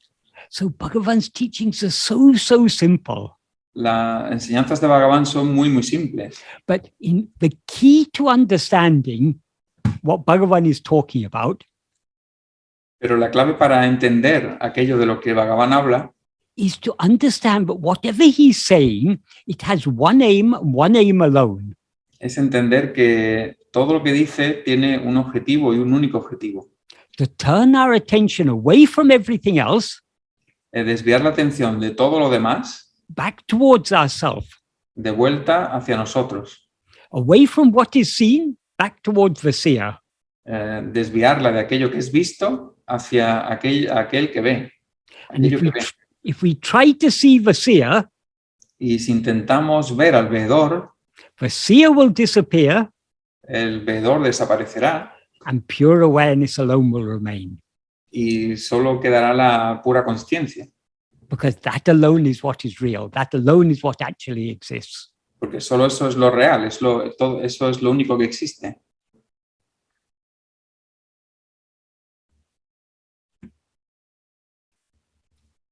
So Bhagavan's teachings are so simple. Las enseñanzas de Bhagavan son muy, muy simples. But in the key to understanding what Bhagavan is talking about Pero la clave para entender aquello de lo que Bhagavan habla is to understand that whatever he's saying, it has one aim alone. es entender que todo lo que dice tiene un objetivo y un único objetivo. To turn our attention away from everything else, Desviar la atención de todo lo demás, back towards ourselves, de vuelta hacia nosotros. away from what is seen, back towards vicittira. Desviarla de aquello que es visto hacia aquel que ve. And Aquello que ve. if we try to see vicittira, Y si intentamos ver al veedor, vicittira will disappear el veedor desaparecerá and pure awareness alone will remain. y solo quedará la pura conciencia, Because that alone is what is real. That alone is what actually exists. porque solo eso es lo real, eso es lo único que existe.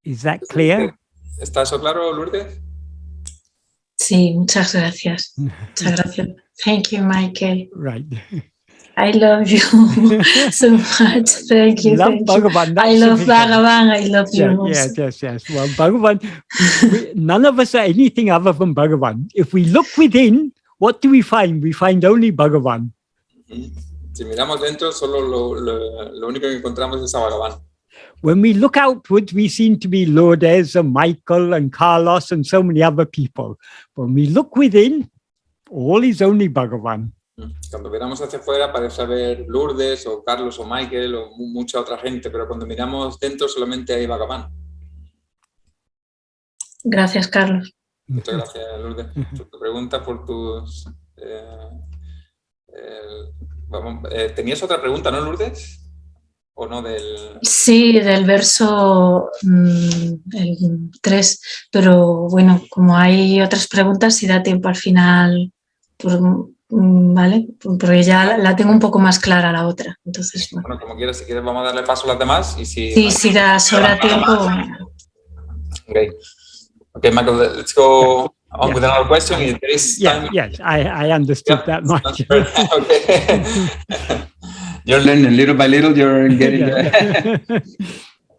Is that clear? ¿Está eso claro, Lourdes? Sí, muchas gracias. Muchas gracias. Thank you, Michael. Right. I love you so much. Thank you. Love Thank you. Bhagavan. I love Bhagavan. I love you also. Yes. Well, Bhagavan, none of us are anything other than Bhagavan. If we look within, what do we find? We find only Bhagavan. Si miramos dentro, solo lo único que encontramos es a Bhagavan. When we look outwards, we seem to be Lourdes and Michael and Carlos and so many other people. When we look within, all is only Bhagavan. Cuando miramos hacia afuera parece haber Lourdes o Carlos o Michael o mucha otra gente, pero cuando miramos dentro solamente hay Bhagavan. Gracias, Carlos. Muchas gracias, Lourdes, por tu pregunta, por tus... ¿Tenías otra pregunta, no, Lourdes? ¿O no del...? Sí, del verso 3, pero bueno, como hay otras preguntas, si da tiempo al final, ¿vale? Porque ya la tengo un poco más clara la otra. Entonces, bueno, como quieras, si quieres vamos a darle paso a las demás y si... Sí, si da sobra tiempo. Okay, Michael, let's go on with another question. If there is time. Yes, I understood that much. Okay. You're learning little by little, you're getting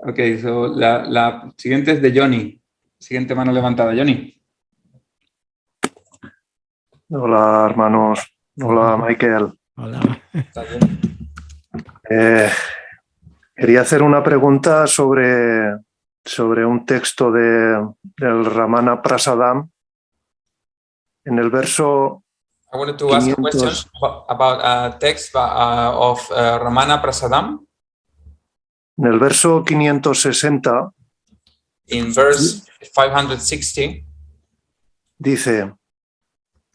Okay, so la siguiente es de Johnny. Siguiente mano levantada, Johnny. Hola, hermanos. Hola, Michael. Hola. Quería hacer una pregunta sobre un texto del Ramana Prasadam. En el verso... I wanted to ask a question about a text of Ramana Prasadam. En el verso 560, in verse 560, dice: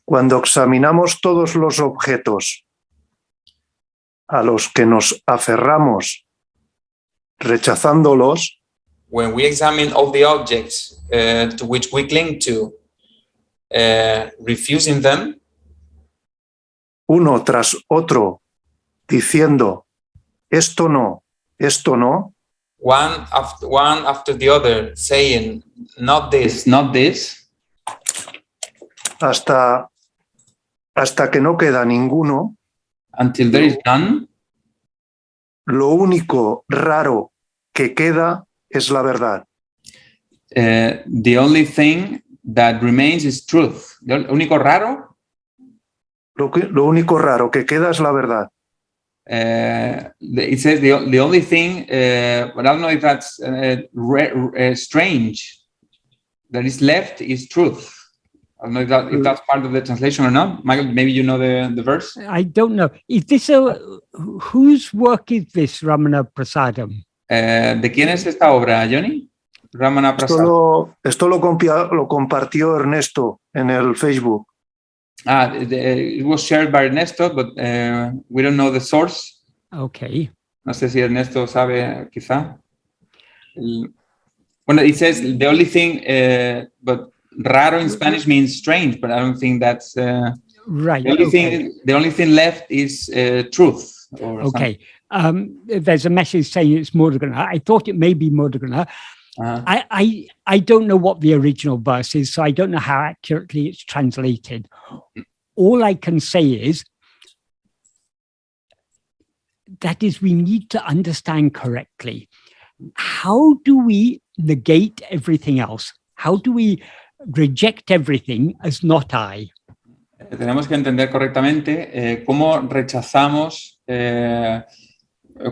cuando examinamos todos los objetos a los que nos aferramos, rechazándolos, when we examine all the objects to which we cling to, refusing them, uno tras otro, diciendo, esto no, one after the other, saying, not this, not this, hasta que no queda ninguno, until there is none. Lo único raro que queda es la verdad. The only thing that remains is truth. Lo único raro? Lo único raro que queda es la verdad. It says the only thing, but I don't know if that's strange, that is left is truth. I don't know if that's part of the translation or not. Michael, maybe you know the verse? I don't know. Is this whose work is this, Ramana Prasadam? ¿De quién es esta obra, Johnny? Ramana Prasadam. Esto lo compartió Ernesto en el Facebook. It was shared by Ernesto, but we don't know the source. Okay. No sé si Ernesto sabe, quizá. Bueno, it says the only thing, but raro in Spanish means strange, but I don't think that's right. The only thing left is truth. Okay. There's a message saying it's muļļuṅ. I thought it may be muļļuṅ. I don't know what the original verse is, so I don't know how accurately it's translated. All I can say is that is we need to understand correctly. How do we negate everything else? How do we reject everything as not I? Tenemos que entender correctamente cómo rechazamos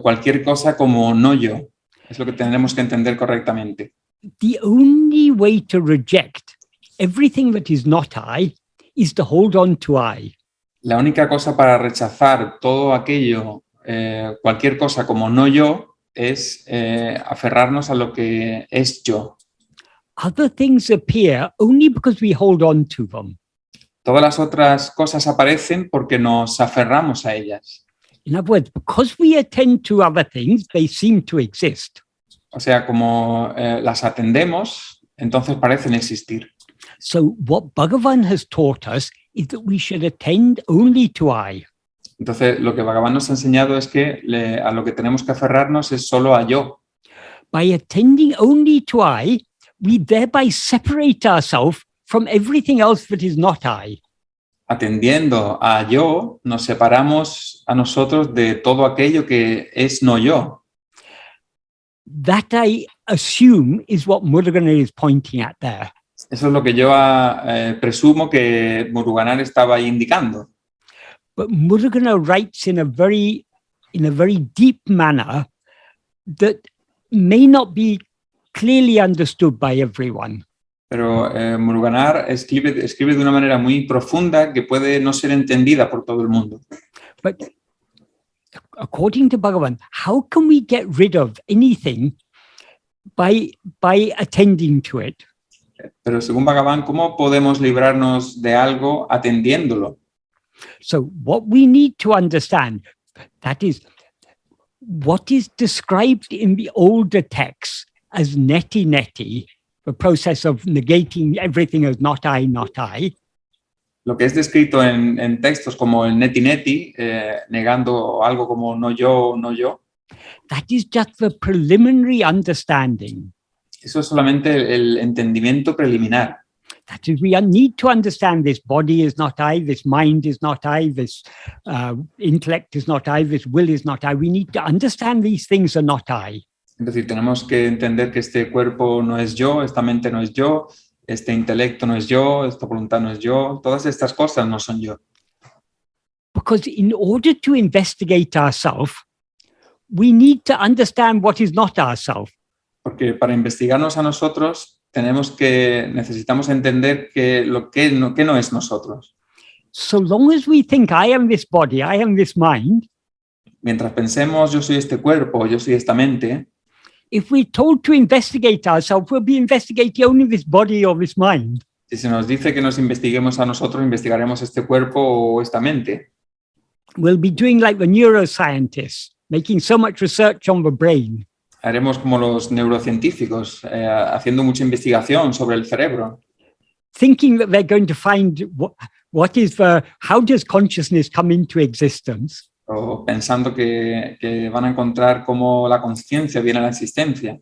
cualquier cosa como no yo. Es lo que tenemos que entender correctamente. The only way to reject everything that is not I is to hold on to I. La única cosa para rechazar todo aquello, cualquier cosa como no yo, es aferrarnos a lo que es yo. Other things appear only because we hold on to them. Todas las otras cosas aparecen porque nos aferramos a ellas. In other words, because we attend to other things, they seem to exist. O sea, como las atendemos, entonces parecen existir. So what Bhagavan has taught us is that we should attend only to I. Entonces, lo que Bhagavan nos ha enseñado es que a lo que tenemos que aferrarnos es solo a yo. By attending only to I, we thereby separate ourselves from everything else that is not I. Atendiendo a yo, nos separamos a nosotros de todo aquello que es no yo. That I assume is what muļļuṅ is pointing at there. Eso es lo que yo presumo que Muruganar estaba ahí indicando. But muļļuṅ writes in a very deep manner that may not be clearly understood by everyone. Pero Muruganar escribe de una manera muy profunda que puede no ser entendida por todo el mundo. But according to Bhagavan, how can we get rid of anything by attending to it? Pero según Bhagavan, ¿cómo podemos librarnos de algo atendiéndolo? So what we need to understand, that is, what is described in the older texts as neti, the process of negating everything as not I, not I. Lo que es descrito en textos como el neti, negando algo como no yo, no yo. That is just the preliminary understanding. Eso es solamente el entendimiento preliminar. That is, we need to understand this body is not I, this mind is not I, this intellect is not I, this will is not I. We need to understand these things are not I. Es decir, tenemos que entender que este cuerpo no es yo, esta mente no es yo, este intelecto no es yo, esta voluntad no es yo, todas estas cosas no son yo. Because in order to investigate ourselves, we need to understand what is not ourself. Porque para investigarnos a nosotros necesitamos entender lo que no es nosotros. So long as we think I am this body, I am this mind. Mientras pensemos yo soy este cuerpo, yo soy esta mente. If we're told to investigate ourselves, we'll be investigating only this body or this mind. Si se nos dice que nos investiguemos a nosotros, investigaremos este cuerpo o esta mente. We'll be doing like the neuroscientists, making so much research on the brain. Haremos como los neurocientíficos, haciendo mucha investigación sobre el cerebro. thinking that they're going to find what is how does consciousness come into existence. O pensando que van a encontrar cómo la conciencia viene a la existencia.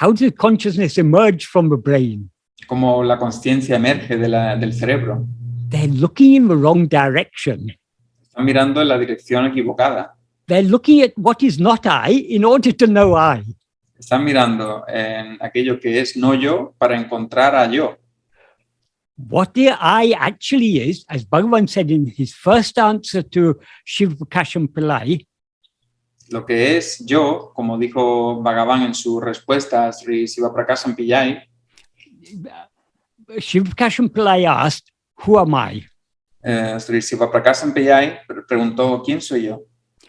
How does consciousness emerge from the brain? Cómo la conciencia emerge del cerebro. They're looking in the wrong direction. Están mirando en la dirección equivocada. They're looking at what is not I in order to know I. Están mirando en aquello que es no yo para encontrar a yo. What the I actually is, as Bhagavan said in his first answer to Śrī Aruṇācala, Lo que es yo, como dijo Bhagavan en su respuesta a Śrī Aruṇācala Śrī Aruṇācala asked, who am I? Śrī Aruṇācala preguntó, ¿quién soy yo?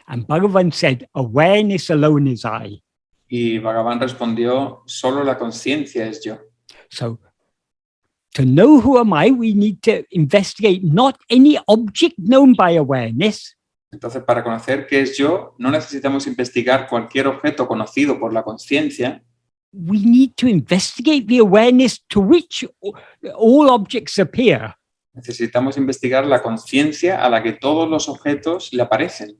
And Bhagavan said, awareness alone is I. Y Bhagavan respondió, solo la conciencia es yo. So, to know who am I, we need to investigate not any object known by awareness. Entonces, para conocer qué es yo, no necesitamos investigar cualquier objeto conocido por la conciencia. We need to investigate the awareness to which all objects appear. Necesitamos investigar la conciencia a la que todos los objetos le aparecen.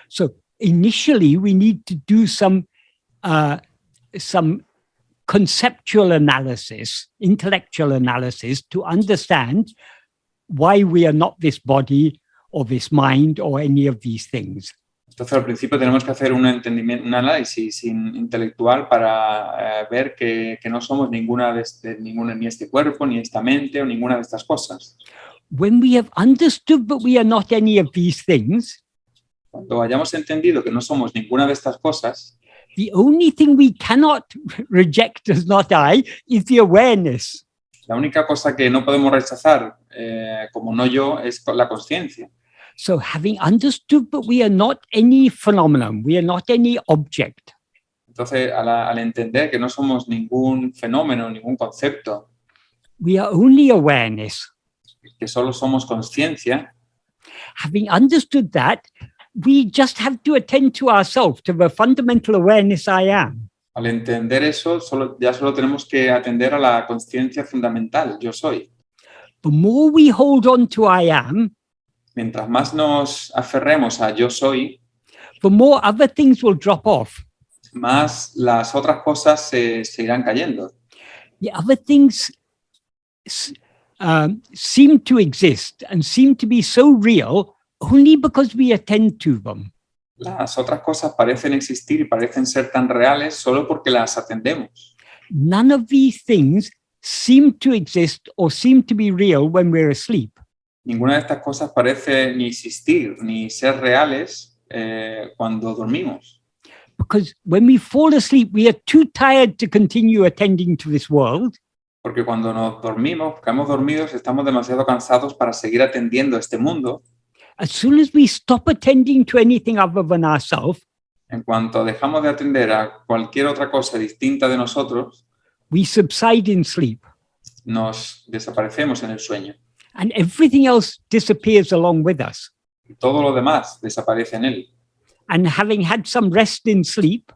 So, initially, we need to do some conceptual analysis, intellectual analysis, to understand why we are not this body or this mind or any of these things. Entonces, al principio tenemos que hacer un análisis intelectual para ver que no somos ninguna ni este cuerpo, ni esta mente o ninguna de estas cosas. When we have understood that we are not any of these things, cuando hayamos entendido que no somos ninguna de estas cosas, the only thing we cannot reject as not I is the awareness. La única cosa que no podemos rechazar como no yo es la conciencia. So having understood that we are not any phenomenon, we are not any object. Entonces, al entender que no somos ningún fenómeno, ningún concepto, we are only awareness. Que solo somos conciencia. Having understood that, we just have to attend to ourselves, to the fundamental awareness I am. Al entender eso, ya solo tenemos que atender a la conciencia fundamental, yo soy. The more we hold on to I am, mientras más nos aferremos a yo soy, the more other things will drop off. Más las otras cosas se irán cayendo. The other things seem to exist and seem to be so real only because we attend to them. Las otras cosas parecen existir y parecen ser tan reales solo porque las atendemos. None of these things seem to exist or seem to be real when we're asleep. Ninguna de estas cosas parece ni existir ni ser reales cuando dormimos. Because when we fall asleep, we are too tired to continue attending to this world. Porque cuando nos dormimos, caemos dormidos, estamos demasiado cansados para seguir atendiendo a este mundo. As soon as we stop attending to anything other than ourselves, en cuanto dejamos de atender a cualquier otra cosa distinta de nosotros, we subside in sleep. Nos desaparecemos en el sueño. And everything else disappears along with us. Y todo lo demás desaparece en él. And having had some rest in sleep,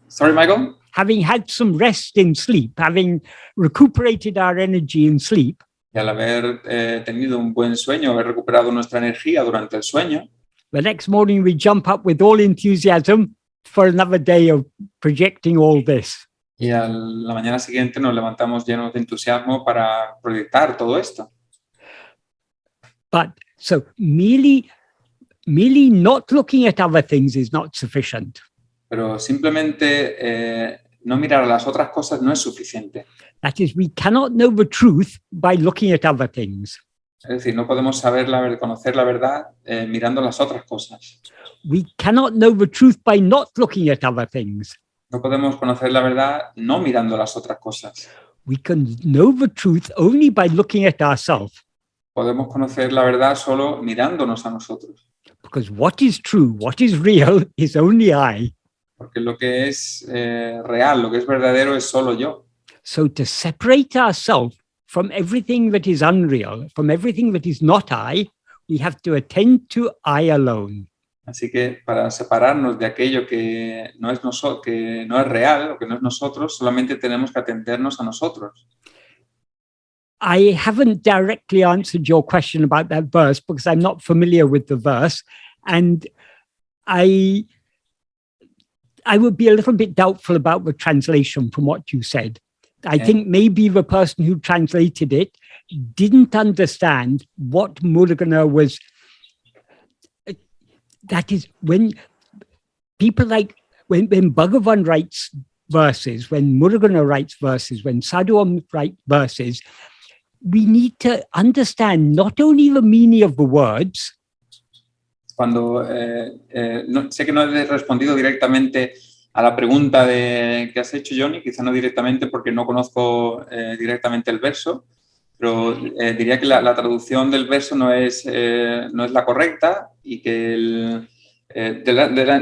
sorry, Michael? Having had some rest in sleep, having recuperated our energy in sleep, y al haber tenido un buen sueño, haber recuperado nuestra energía durante el sueño, the next morning we jump up with all enthusiasm for another day of projecting all this. Y a la mañana siguiente nos levantamos llenos de entusiasmo para proyectar todo esto. But so merely not looking at other things is not sufficient. Pero simplemente no mirar a las otras cosas no es suficiente. That is, we cannot know the truth by looking at other things. Es decir, no podemos conocer la verdad mirando las otras cosas. We cannot know the truth by not looking at other things. No podemos conocer la verdad no mirando las otras cosas. We can know the truth only by looking at ourselves. Podemos conocer la verdad solo mirándonos a nosotros. Because what is true, what is real, is only I. Porque lo que es real, lo que es verdadero es solo yo. So to separate ourselves from everything that is unreal, from everything that is not I, we have to attend to I alone. Así que para separarnos de aquello que no es real o que no es nosotros, solamente tenemos que atendernos a nosotros. I haven't directly answered your question about that verse because I'm not familiar with the verse, and I would be a little bit doubtful about the translation from what you said. I think maybe the person who translated it didn't understand what Muruganar was. That is, when people like, when Bhagavan writes verses, when Muruganar writes verses, when Sadhuam writes verses, we need to understand not only the meaning of the words. Cuando sé que no he respondido directamente a la pregunta que has hecho, Johnny, quizá no directamente porque no conozco directamente el verso, pero diría que la traducción del verso no es la correcta y que the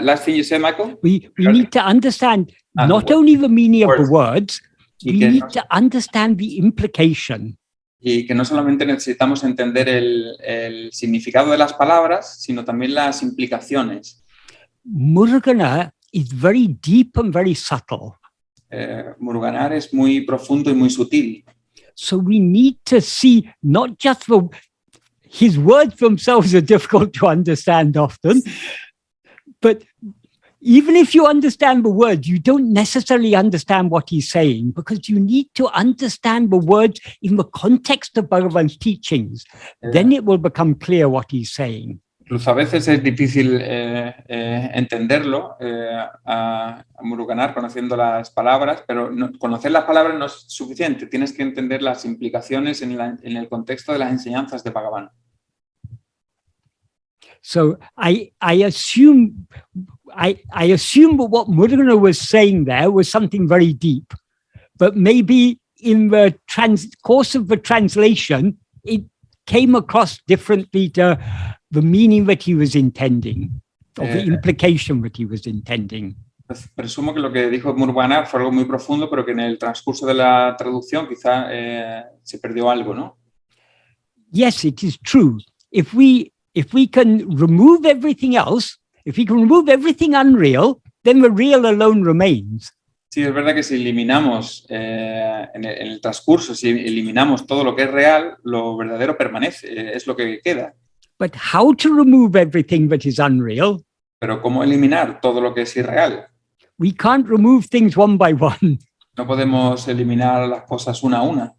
last thing you said, Michael? We need to understand not only the meaning of the words, we need to understand the implication. Y que no solamente necesitamos entender el significado de las palabras, sino también las implicaciones. Muruganar is very deep and very subtle. Muruganar es muy profundo y muy sutil. So we need to see not just his words themselves are difficult to understand often, but even if you understand the words, you don't necessarily understand what he's saying because you need to understand the words in the context of Bhagavan's teachings. Then it will become clear what he's saying. Incluso a veces es difícil entenderlo a Muruganar conociendo las palabras, pero conocer las palabras no es suficiente. Tienes que entender las implicaciones en el contexto de las enseñanzas de Bhagavan. So I assume that what Muruganar was saying there was something very deep, but maybe in the course of the translation, it came across differently to the meaning that he was intending, or the implication that he was intending. Presumo que lo que dijo Muruganar fue algo muy profundo, pero que en el transcurso de la traducción quizá se perdió algo, ¿no? Yes, it is true. If we can remove everything else, if we can remove everything unreal, then the real alone remains. Sí, es verdad que si eliminamos en el transcurso, si eliminamos todo lo que es real, lo verdadero permanece, es lo que queda. But how to remove everything that is unreal? Pero ¿cómo eliminar todo lo que es irreal? We can't remove things one by one. No podemos eliminar las cosas una a una.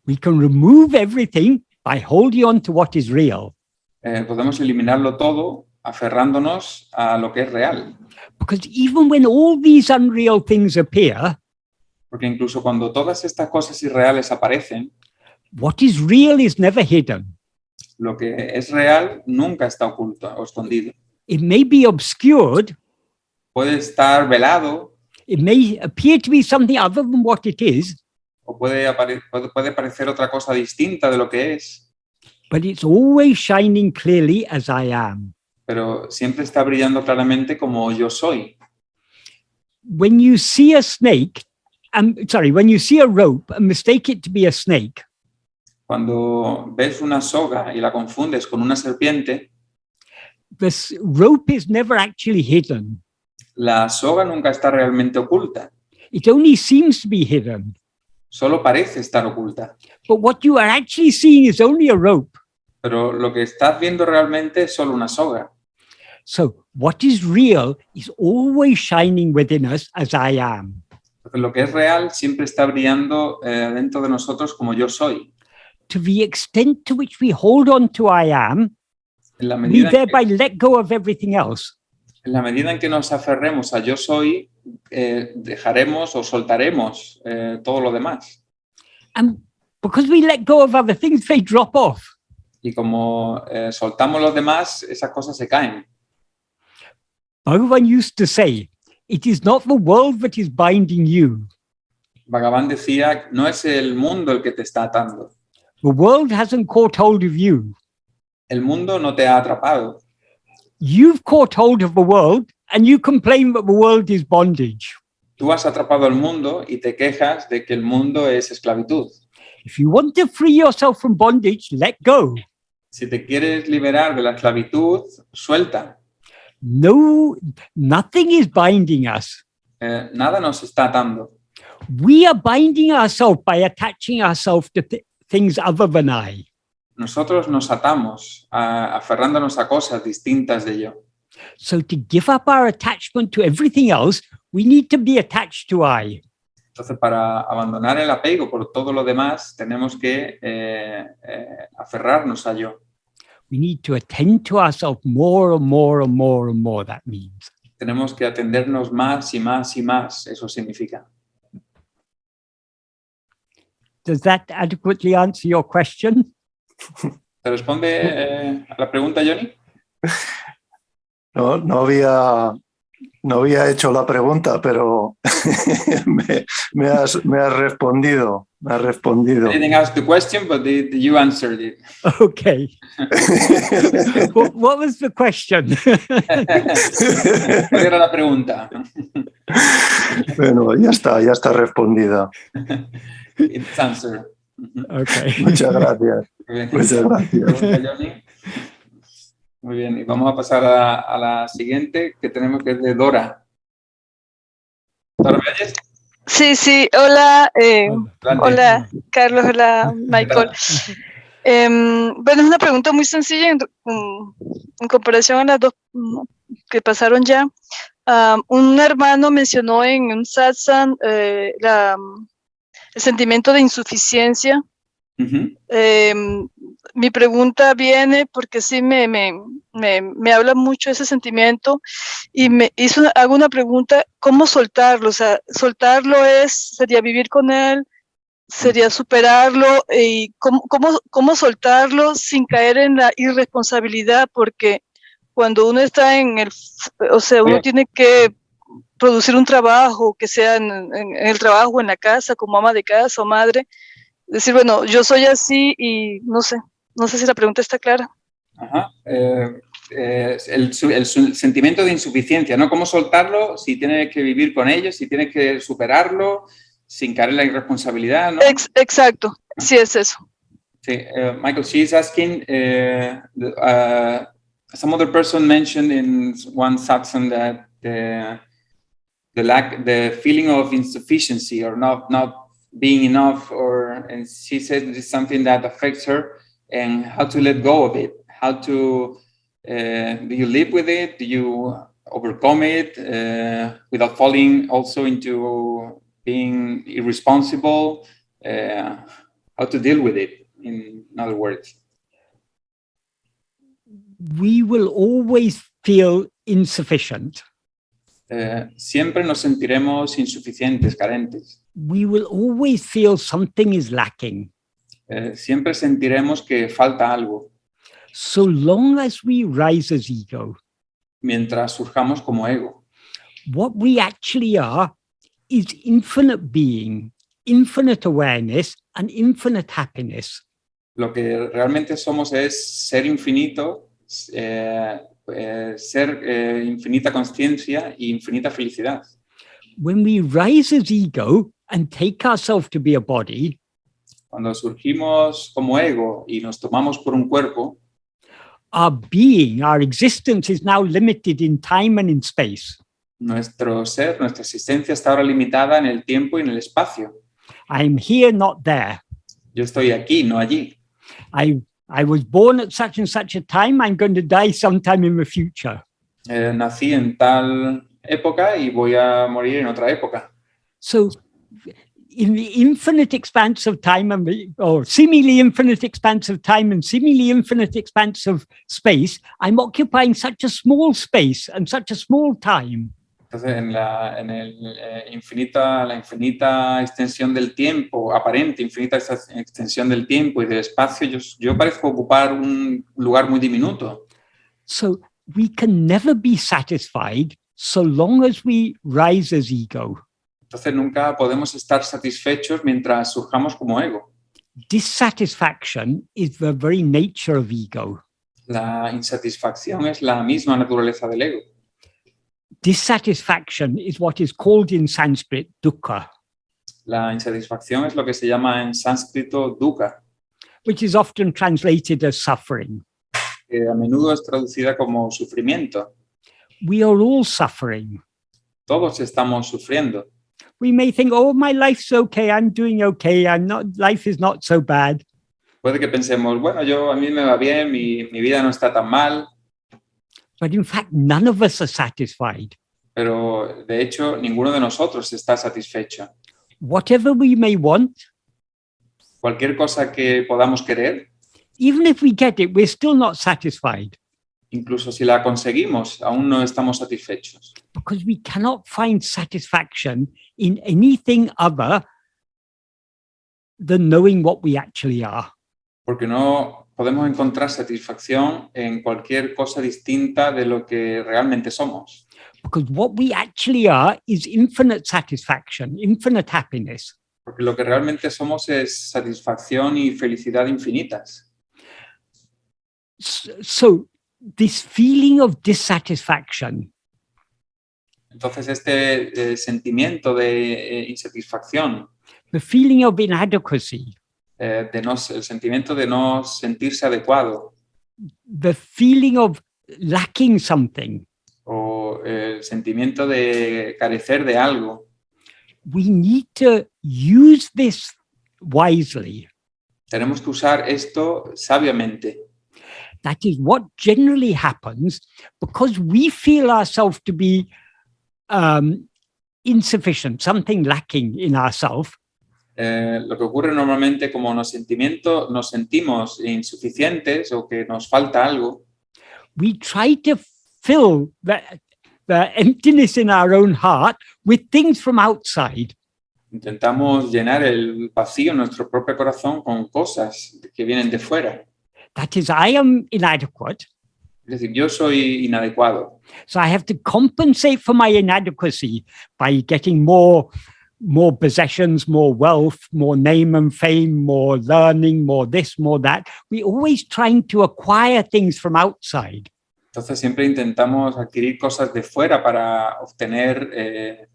We can remove everything by holding on to what is real. Podemos eliminarlo todo aferrándonos a lo que es real. Because even when all these unreal things appear, porque incluso cuando todas estas cosas irreales aparecen, what is real is never hidden. Lo que es real nunca está oculto o escondido. It may be obscured. Puede estar velado. It may appear to be something other than what it is. O puede parecer otra cosa distinta de lo que es. But it's always shining clearly as I am. Pero siempre está brillando claramente como yo soy. When you see a snake, when you see a rope and mistake it to be a snake. Cuando ves una soga y la confundes con una serpiente, the rope is never actually hidden. La soga nunca está realmente oculta. It only seems to be hidden. Solo parece estar oculta. But what you are actually seeing is only a rope. Pero lo que estás viendo realmente es solo una soga. So what is real is always shining within us as I am. Porque lo que es real siempre está brillando dentro de nosotros como yo soy. To the extent to which we hold on to I am, we thereby let go of everything else. En la medida en que nos aferremos a yo soy, dejaremos o soltaremos todo lo demás. And because we let go of other things, they drop off. Y como soltamos los demás, esas cosas se caen. Bhagavan used to say, it is not the world that is binding you. Bhagavan decía, no es el mundo el que te está atando. The world hasn't caught hold of you. El mundo no te ha atrapado. You've caught hold of the world and you complain that the world is bondage. Tú has atrapado al mundo y te quejas de que el mundo es esclavitud. If you want to free yourself from bondage, let go. Si te quieres liberar de la esclavitud, suelta. No, nothing is binding us. Nada nos está atando. We are binding ourselves by attaching ourselves to things other than I. Nosotros nos atamos aferrándonos a cosas distintas de yo. So to give up our attachment to everything else, we need to be attached to I. Entonces, para abandonar el apego por todo lo demás, tenemos que aferrarnos a yo. We need to attend to ourselves more and more and more and more, that means. Tenemos que atendernos más y más y más, eso significa. Does that adequately answer your question? ¿Te responde a la pregunta, Johnny? No había hecho la pregunta, pero me has respondido. Me has respondido. I didn't ask the question, but you answered it. Okay. What was the question? ¿Cuál era la pregunta? Bueno, ya está respondida. It's answered. Okay. Muchas gracias. Muy bien. Muchas gracias. Johnny. Muy bien, y vamos a pasar a la siguiente que tenemos, que es de Dora. ¿Dora, me oyes? Sí, hola, hola Carlos, hola Michael. Bueno, es una pregunta muy sencilla en comparación a las dos que pasaron ya. Un hermano mencionó en un satsang el sentimiento de insuficiencia. Mi pregunta viene porque sí me habla mucho ese sentimiento y hago una pregunta: ¿cómo soltarlo? O sea, soltarlo sería vivir con él, sería superarlo, y cómo soltarlo sin caer en la irresponsabilidad, porque cuando uno está uno tiene que producir un trabajo, que sea en el trabajo, en la casa, como ama de casa o madre, decir, bueno, yo soy así y no sé si la pregunta está clara. Ajá. El sentimiento de insuficiencia, ¿no? ¿Cómo soltarlo si tienes que vivir con ello, si tienes que superarlo sin caer en la irresponsabilidad, ¿no? Exacto, sí es eso. Sí, Michael, she is asking, some other person mentioned in one satsang that the feeling of insufficiency or not being enough, and she said it's something that affects her, and how to let go of it, how to do you live with it, do you overcome it without falling also into being irresponsible, how to deal with it, in other words. We will always feel insufficient. Siempre nos sentiremos insuficientes, carentes. We will always feel something is lacking. Siempre sentiremos que falta algo. So long as we rise as ego, mientras surjamos como ego. what we actually are is infinite being, infinite awareness, and infinite happiness. Lo que realmente somos es ser infinito, infinita consciencia y infinita felicidad. When we rise as ego and take ourselves to be a body, cuando surgimos como ego y nos tomamos por un cuerpo, our being, our existence is now limited in time and in space. Nuestro ser, nuestra existencia está ahora limitada en el tiempo y en el espacio. I'm here, not there. Yo estoy aquí, no allí. I was born at such and such a time. I'm going to die sometime in the future. Nací en tal época y voy a morir en otra época. So, in the infinite expanse of time, or seemingly infinite expanse of time and seemingly infinite expanse of space, I'm occupying such a small space and such a small time. Entonces, en la infinita extensión del tiempo, aparente infinita extensión del tiempo y del espacio, yo parezco ocupar un lugar muy diminuto. So we can never be satisfied so long as we rise as ego. Entonces nunca podemos estar satisfechos mientras surjamos como ego. Dissatisfaction is the very nature of ego. La insatisfacción es la misma naturaleza del ego. Dissatisfaction is what is called in Sanskrit dukkha. La insatisfacción es lo que se llama en sánscrito dukkha, which is often translated as suffering. Que a menudo es traducida como sufrimiento. We are all suffering. Todos estamos sufriendo. We may think, oh, my life's okay, I'm doing okay, life is not so bad. Puede que pensemos, bueno, a mí me va bien, mi vida no está tan mal, But in fact, none of us are satisfied. pero de hecho ninguno de nosotros está satisfecho. Whatever we may want, Cualquier cosa que podamos querer, even if we get it, we're still not satisfied incluso si la conseguimos, aún no estamos satisfechos, because we cannot find satisfaction in anything other than knowing what we actually are. porque no podemos encontrar satisfacción en cualquier cosa distinta de lo que realmente somos. Because what we actually are is infinite satisfaction, infinite happiness. Porque lo que realmente somos es satisfacción y felicidad infinitas. So this feeling of dissatisfaction Entonces este sentimiento de insatisfacción, the feeling of inadequacy, el sentimiento de no sentirse adecuado the feeling of lacking something, o el sentimiento de carecer de algo, we need to use this wisely. tenemos que usar esto sabiamente. That is what generally happens because we feel ourselves to be insufficient, something lacking in ourselves. Lo que ocurre normalmente como nos sentimos insuficientes o que nos falta algo, We try to fill the emptiness in our own heart with things from outside. intentamos llenar el vacío en nuestro propio corazón con cosas que vienen de fuera. That is, I am inadequate, Es decir, yo soy inadecuado, so I have to compensate for my inadequacy by getting more possessions, more wealth, more name and fame, more learning, more this, more that. We're always trying to acquire things from outside. entonces siempre intentamos adquirir cosas de fuera para obtener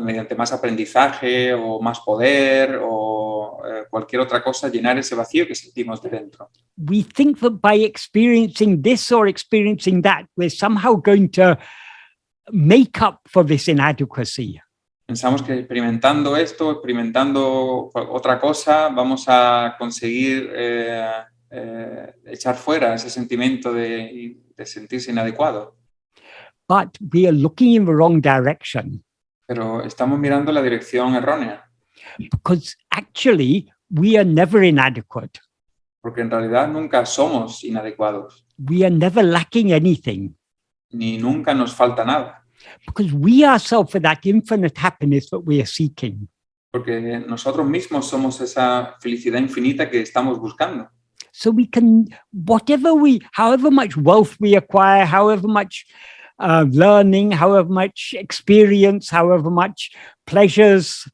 mediante más aprendizaje o más poder o cualquier otra cosa, llenar ese vacío que sentimos de dentro. We think that by experiencing this or experiencing that, we're somehow going to make up for this inadequacy. Pensamos que experimentando esto, experimentando otra cosa, vamos a conseguir echar fuera ese sentimiento de sentirse inadecuado. But we are looking in the wrong direction Pero estamos mirando la dirección errónea, because actually we are never inadequate. porque en realidad nunca somos inadecuados, We are never lacking anything ni nunca nos falta nada, because we ourselves are that infinite happiness that we are seeking. porque nosotros mismos somos esa felicidad infinita que estamos buscando. So we can, however much wealth we acquire, however much learning, however much experience, however much pleasures,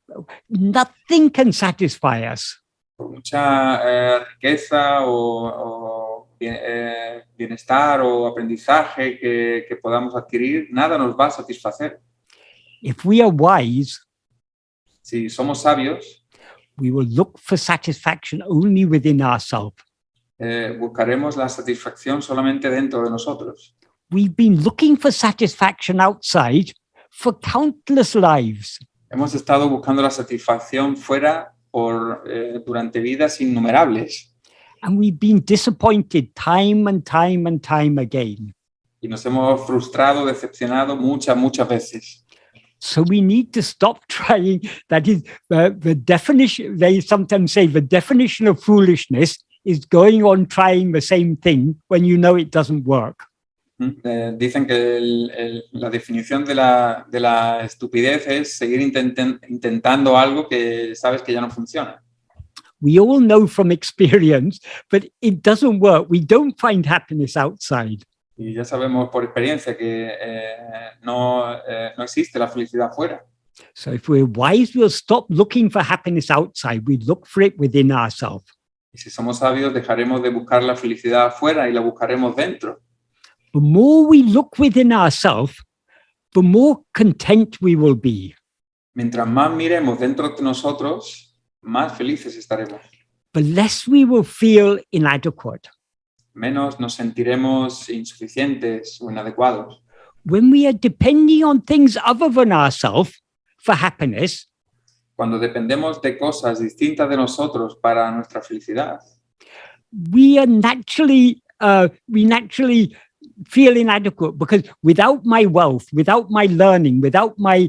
nothing can satisfy us. Por mucha riqueza o bienestar o aprendizaje que podamos adquirir, nada nos va a satisfacer. If we are wise, Si somos sabios, we will look for satisfaction only within ourselves. buscaremos la satisfacción solamente dentro de nosotros. We've been looking for satisfaction outside for countless lives. Hemos estado buscando la satisfacción fuera durante vidas innumerables And we've been disappointed time and time and time again. y nos hemos frustrado, decepcionado muchas veces. So we need to stop trying. That is the definition. They sometimes say the definition of foolishness is going on trying the same thing when you know it doesn't work. Dicen que la definición de la estupidez es seguir intentando algo que sabes que ya no funciona. We all know from experience, but it doesn't work. We don't find happiness outside. Y ya sabemos por experiencia que no existe la felicidad fuera. So if we're wise, we'll stop looking for happiness outside. We look for it within ourselves. Y si somos sabios, dejaremos de buscar la felicidad fuera y la buscaremos dentro. The more we look within ourselves, the more content we will be. Mientras más miremos dentro de nosotros, más felices estaremos. The less we will feel inadequate. Menos nos sentiremos insuficientes o inadecuados. When we are depending on things other than ourselves for happiness, Cuando dependemos de cosas distintas de nosotros para nuestra felicidad, we naturally feel inadequate, because without my wealth, without my learning, without my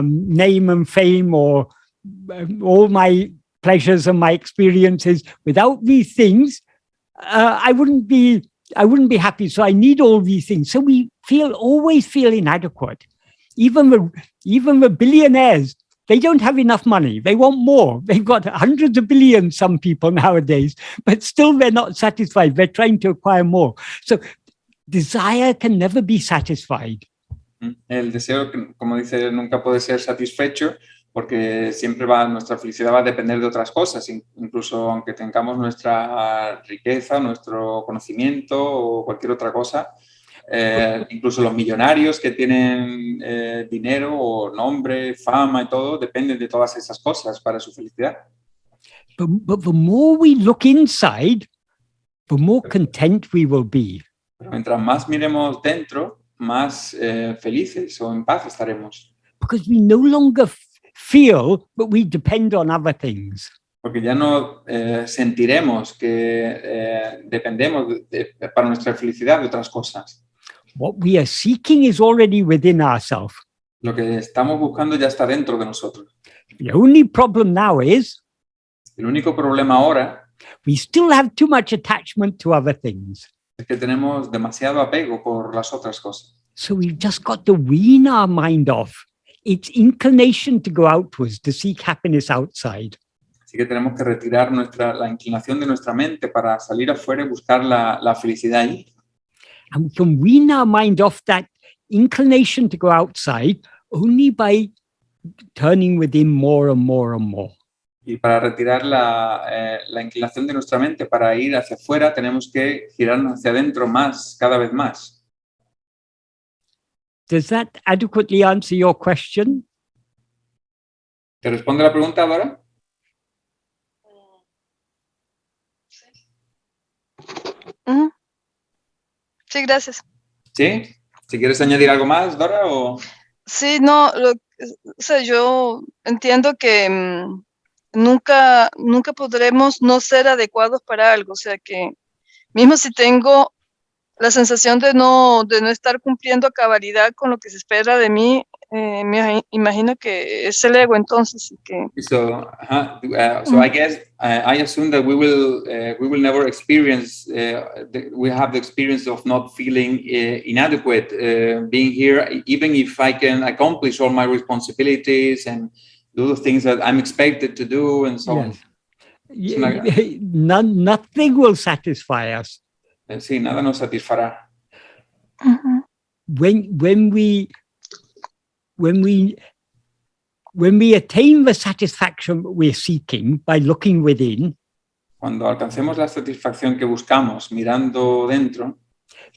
name and fame, or all my pleasures and my experiences, without these things, I wouldn't be happy. So I need all these things. So we always feel inadequate. Even the billionaires, they don't have enough money. They want more. They've got hundreds of billions, some people nowadays, but still they're not satisfied. They're trying to acquire more. So desire can never be satisfied. El deseo, como dice, nunca puede ser satisfecho, porque siempre nuestra felicidad va a depender de otras cosas, incluso aunque tengamos nuestra riqueza, nuestro conocimiento o cualquier otra cosa. Incluso los millonarios que tienen dinero o nombre, fama y todo, dependen de todas esas cosas para su felicidad. But the more we look inside, the more content we will be. Pero mientras más miremos dentro, más felices o en paz estaremos. Because we no longer feel, but we depend on other things. Porque ya no sentiremos que dependemos para nuestra felicidad de otras cosas. What we are seeking is already within ourselves. Lo que estamos buscando ya está dentro de nosotros. The only problem now is El único problema ahora we still have too much attachment to other things. es que tenemos demasiado apego por las otras cosas. So we've just got to wean our mind off its inclination to go outwards, to seek happiness outside. Así que tenemos que retirar la inclinación de nuestra mente para salir afuera y buscar la felicidad ahí. And we can wean our mind off that inclination to go outside only by turning within more and more and more. Y para retirar la inclinación de nuestra mente para ir hacia afuera, tenemos que girarnos hacia adentro más, cada vez más. Does that adequately answer your question? ¿Te responde la pregunta, Dora? Sí, gracias. ¿Sí? Si quieres añadir algo más, Dora, o... Sí, no, o sea, yo entiendo que nunca podremos no ser adecuados para algo, o sea que mismo si tengo la sensación de no estar cumpliendo a cabalidad con lo que se espera de mí, me imagino que es el ego entonces. So I guess I assume that we will never experience, we have the experience of not feeling inadequate being here, even if I can accomplish all my responsibilities and do the things that I'm expected to do and so on. Nothing will satisfy us. Sí, nada nos satisfará. When we attain the satisfaction we're seeking by looking within, cuando alcancemos la satisfacción que buscamos mirando dentro,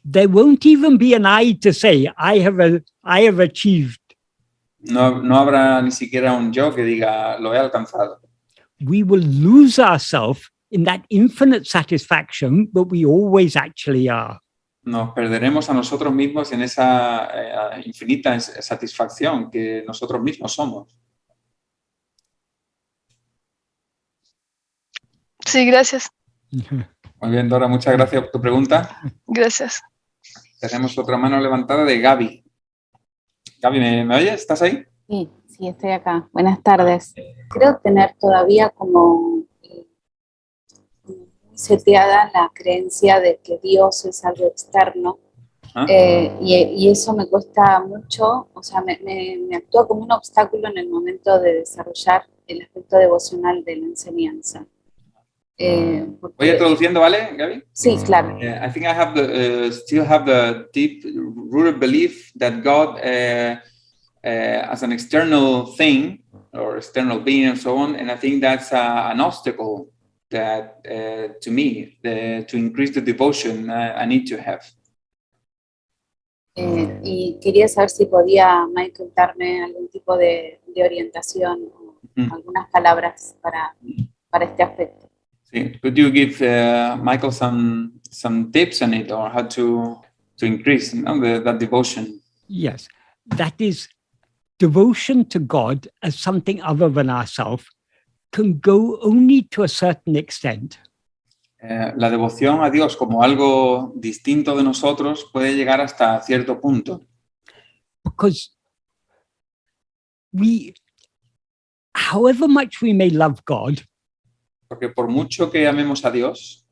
there won't even be an I to say, I have achieved. No habrá ni siquiera un yo que diga, lo he alcanzado. We will lose ourselves in that infinite satisfaction that we always actually are. Nos perderemos a nosotros mismos en esa infinita satisfacción que nosotros mismos somos. Sí, gracias. Muy bien, Dora, muchas gracias por tu pregunta. Gracias. Tenemos otra mano levantada de Gaby. Gaby, ¿me oyes? ¿Estás ahí? Sí, estoy acá. Buenas tardes. Creo tener todavía como seteada la creencia de que Dios es algo externo, y eso me cuesta mucho, o sea, me actúa como un obstáculo en el momento de desarrollar el aspecto devocional de la enseñanza. Voy a traduciendo, ¿vale, Gaby? Sí, claro. I think I still have the deep-rooted belief that God, as an external thing or external being and so on, and I think that's an obstacle that to me, to increase the devotion I need to have. Y quería saber si podía Michael darme algún tipo de orientación o algunas palabras para este aspecto. Sí. Could you give Michael some tips on it, or how to increase that devotion? Yes, that is devotion to God as something other than ourselves can go only to a certain extent. La devoción a Dios como algo distinto de nosotros puede llegar hasta cierto punto. Because however much we may love God, Porque por mucho que amemos a Dios,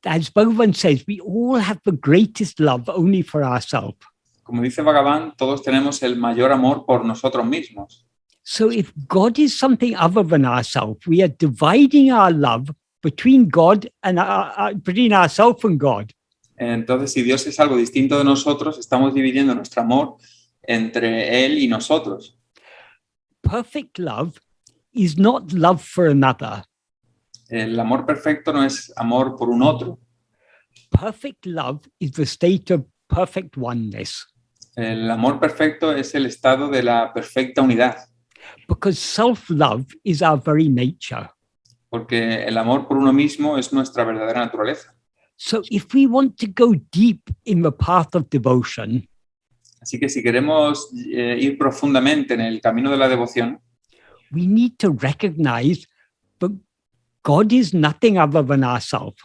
as Bhagavan says, we all have the greatest love only for ourselves. como dice Bhagavan, todos tenemos el mayor amor por nosotros mismos. So if God is something other than ourselves, we are dividing our love between God and between ourselves and God. Entonces, si Dios es algo distinto de nosotros, estamos dividiendo nuestro amor entre Él y nosotros. Perfect love is not love for another. El amor perfecto no es amor por un otro. Perfect love is the state of perfect oneness. El amor perfecto es el estado de la perfecta unidad. Because self-love is our very nature. Porque el amor por uno mismo es nuestra verdadera naturaleza. So if we want to go deep in the path of devotion, Así que si queremos ir profundamente en el camino de la devoción, we need to recognize that God is nothing other than ourselves.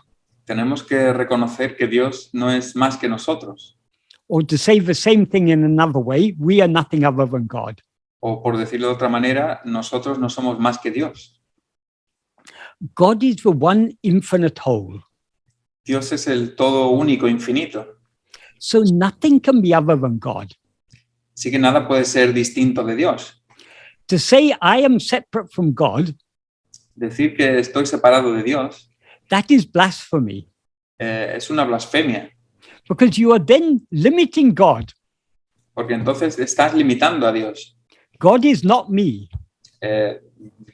tenemos que reconocer que Dios no es más que nosotros. Or to say the same thing in another way, we are nothing other than God. O por decirlo de otra manera, nosotros no somos más que Dios. God is the one infinite whole. Dios es el todo único, infinito. So nothing can be other than God. Así que nada puede ser distinto de Dios. To say I am separate from God, Decir que estoy separado de Dios that is blasphemy. es una blasfemia, Because you are then limiting God. porque entonces estás limitando a Dios. God is not me.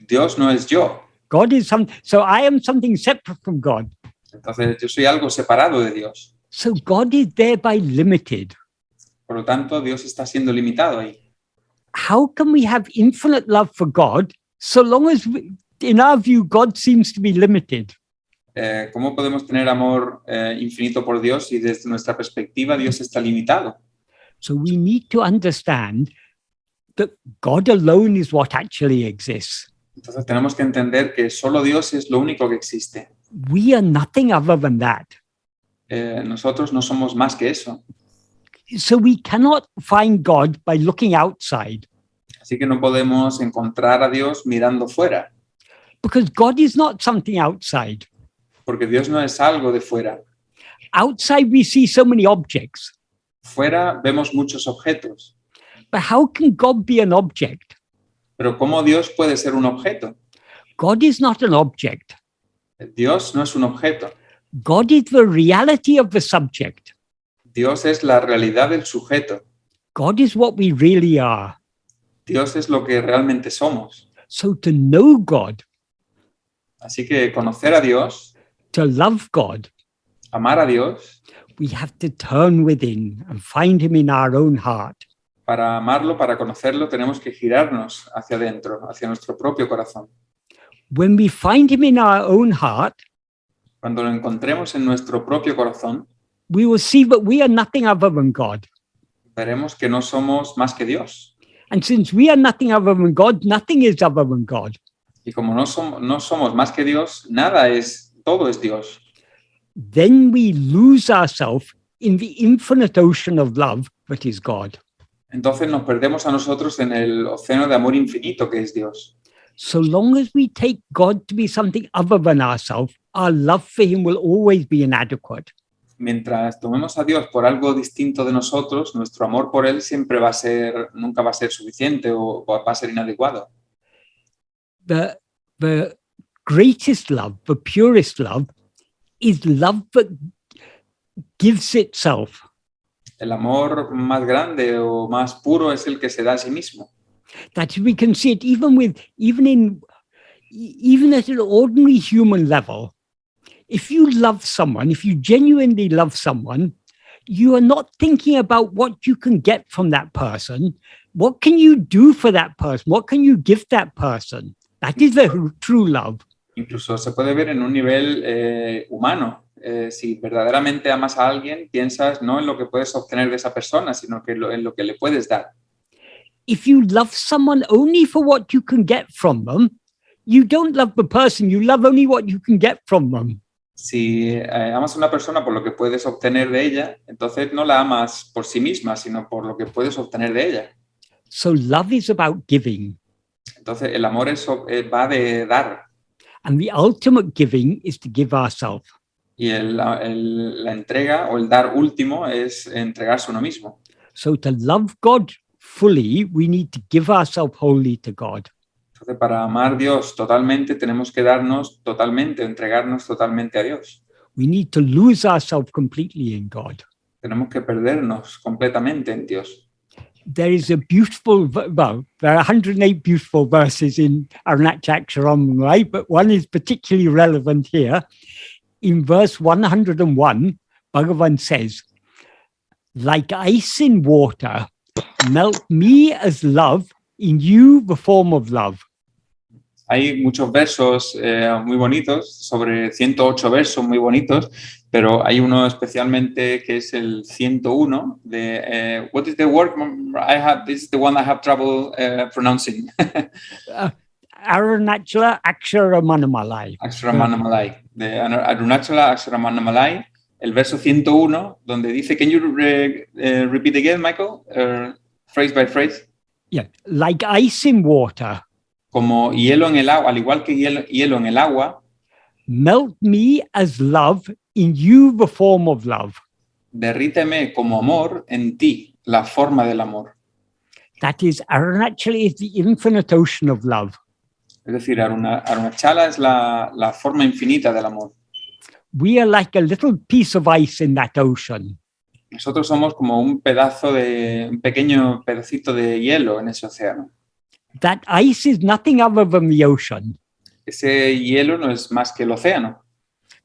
Dios no es yo. God is so I am something separate from God. Entonces yo soy algo separado de Dios. So God is thereby limited. Por lo tanto, Dios está siendo limitado ahí. How can we have infinite love for God so long as, in our view, God seems to be limited? ¿Cómo podemos tener amor infinito por Dios si desde nuestra perspectiva Dios está limitado? So we need to understand that God alone is what actually exists. Entonces tenemos que entender que solo Dios es lo único que existe. We are nothing other than that. Nosotros no somos más que eso. So we cannot find God by looking outside, Así que no podemos encontrar a Dios mirando fuera, because God is not something outside. porque Dios no es algo de fuera. Outside we see so many objects, Fuera vemos muchos objetos, but how can God be an object? pero ¿cómo Dios puede ser un objeto? God is not an object. Dios no es un objeto. God is the reality of the subject. Dios es la realidad del sujeto. God is what we really are. Dios es lo que realmente somos. So to know God, Así que conocer a Dios, to love God, amar a Dios, we have to turn within and find him in our own heart. para amarlo, para conocerlo, tenemos que girarnos hacia adentro, hacia nuestro propio corazón. When we find him in our own heart, Cuando lo encontremos en nuestro propio corazón, we will see that we are nothing other than God. veremos que no somos más que Dios. And since we are nothing other than God, nothing is other than God. Y como no somos más que Dios, todo es Dios. Then we lose ourselves in the infinite ocean of love that is God. Entonces nos perdemos a nosotros en el océano de amor infinito que es Dios. So long as we take God to be something other than ourselves, our love for him will always be inadequate. Mientras tomemos a Dios por algo distinto de nosotros, nuestro amor por Él nunca va a ser suficiente o va a ser inadecuado. The greatest love, the purest love, is love that gives itself. El amor más grande o más puro es el que se da a sí mismo. That we can see it even at an ordinary human level. If you love someone, if you genuinely love someone, you are not thinking about what you can get from that person. What can you do for that person? What can you give that person? That is the true love. Incluso se puede ver en un nivel humano. Si verdaderamente amas a alguien, piensas no en lo que puedes obtener de esa persona, sino que en lo que le puedes dar. if you love someone only for what you can get from them, you don't love the person, you love only what you can get from them. Si amas a una persona por lo que puedes obtener de ella, entonces no la amas por sí misma, sino por lo que puedes obtener de ella. So love is about giving. Entonces el amor va de dar. And the ultimate giving is to give ourselves. Y la entrega o el dar último es entregarse a uno mismo. So to love God fully, we need to give ourselves wholly to God. Entonces, para amar a Dios totalmente, tenemos que darnos totalmente, entregarnos totalmente a Dios. We need to lose ourselves completely in God. Tenemos que perdernos completamente en Dios. There is a beautiful, well, there are 108 beautiful verses in Aruṇācala Aṣṭakam, but one is particularly relevant here. In verse 101, Bhagavan says, like ice in water, melt me as love, in you the form of love. Hay muchos versos muy bonitos, sobre 108 versos muy bonitos, pero hay uno especialmente que es el 101 de what is the word I have? This is the one I have trouble pronouncing. Aruṇācala Aṣṭakam. Aṣṭakam, de Aruṇācala Aṣṭakam, el verso 101, donde dice, can you repeat again, Michael, phrase by phrase? Yeah, like ice in water. Como hielo en el agua, al igual que hielo en el agua. Melt me as love, in you the form of love. Derríteme como amor en ti, la forma del amor. That is, Aruṇācala is the infinite ocean of love. Es decir, Aruṇācala es la forma infinita del amor. We are like a little piece of ice in that ocean. Nosotros somos como un pequeño pedacito de hielo en ese océano. That ice is nothing other than the ocean. Ese hielo no es más que el océano.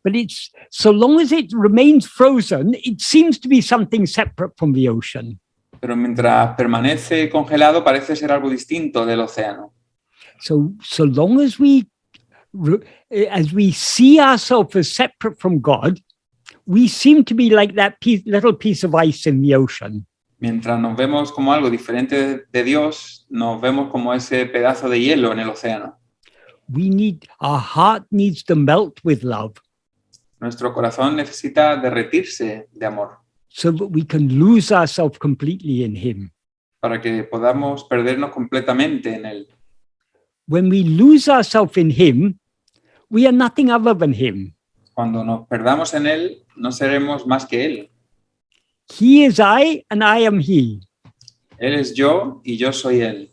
But it's, so long as it remains frozen, it seems to be something separate from the ocean. Pero mientras permanece congelado, parece ser algo distinto del océano. So long as we see ourselves as separate from God, we seem to be like that little piece of ice in the ocean. Mientras nos vemos como algo diferente de Dios, nos vemos como ese pedazo de hielo en el océano. Our heart needs to melt with love. Nuestro corazón necesita derretirse de amor. So that we can lose ourselves completely in Him. Para que podamos perdernos completamente en Él. When we lose ourselves in Him, we are nothing other than Him. Cuando nos perdamos en Él, no seremos más que Él. He is I and I am He. Él es yo y yo soy Él.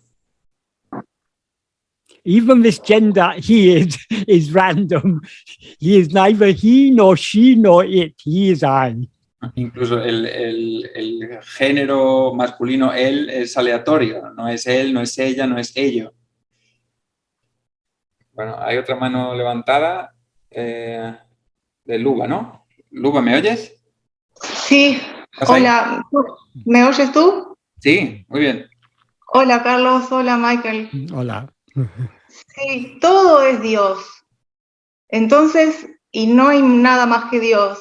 Even this gender, he is random. He is neither he nor she nor it. He is I. Incluso el género masculino, él, es aleatorio. No es él, no es ella, no es ello. Bueno, hay otra mano levantada de Luba, ¿no? Luba, ¿me oyes? Sí. Hola, ¿me oyes tú? Sí, muy bien. Hola, Carlos. Hola, Michael. Hola. Sí, todo es Dios. Entonces, y no hay nada más que Dios.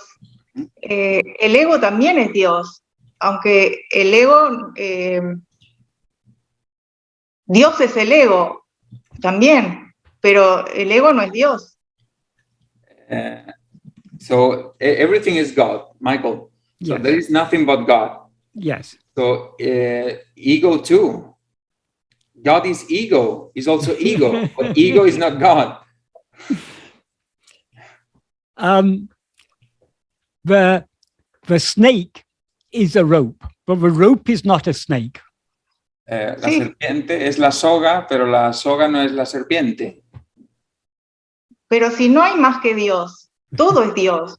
El ego también es Dios. Aunque el ego, Dios es el ego también, pero el ego no es Dios. So everything is God, Michael. So yes. There is nothing but God. Yes. So ego too. God is ego, is also ego, but ego is not God. The snake is a rope, but the rope is not a snake. La serpiente es la soga, pero la soga no es la serpiente. Pero si no hay más que Dios, todo es Dios.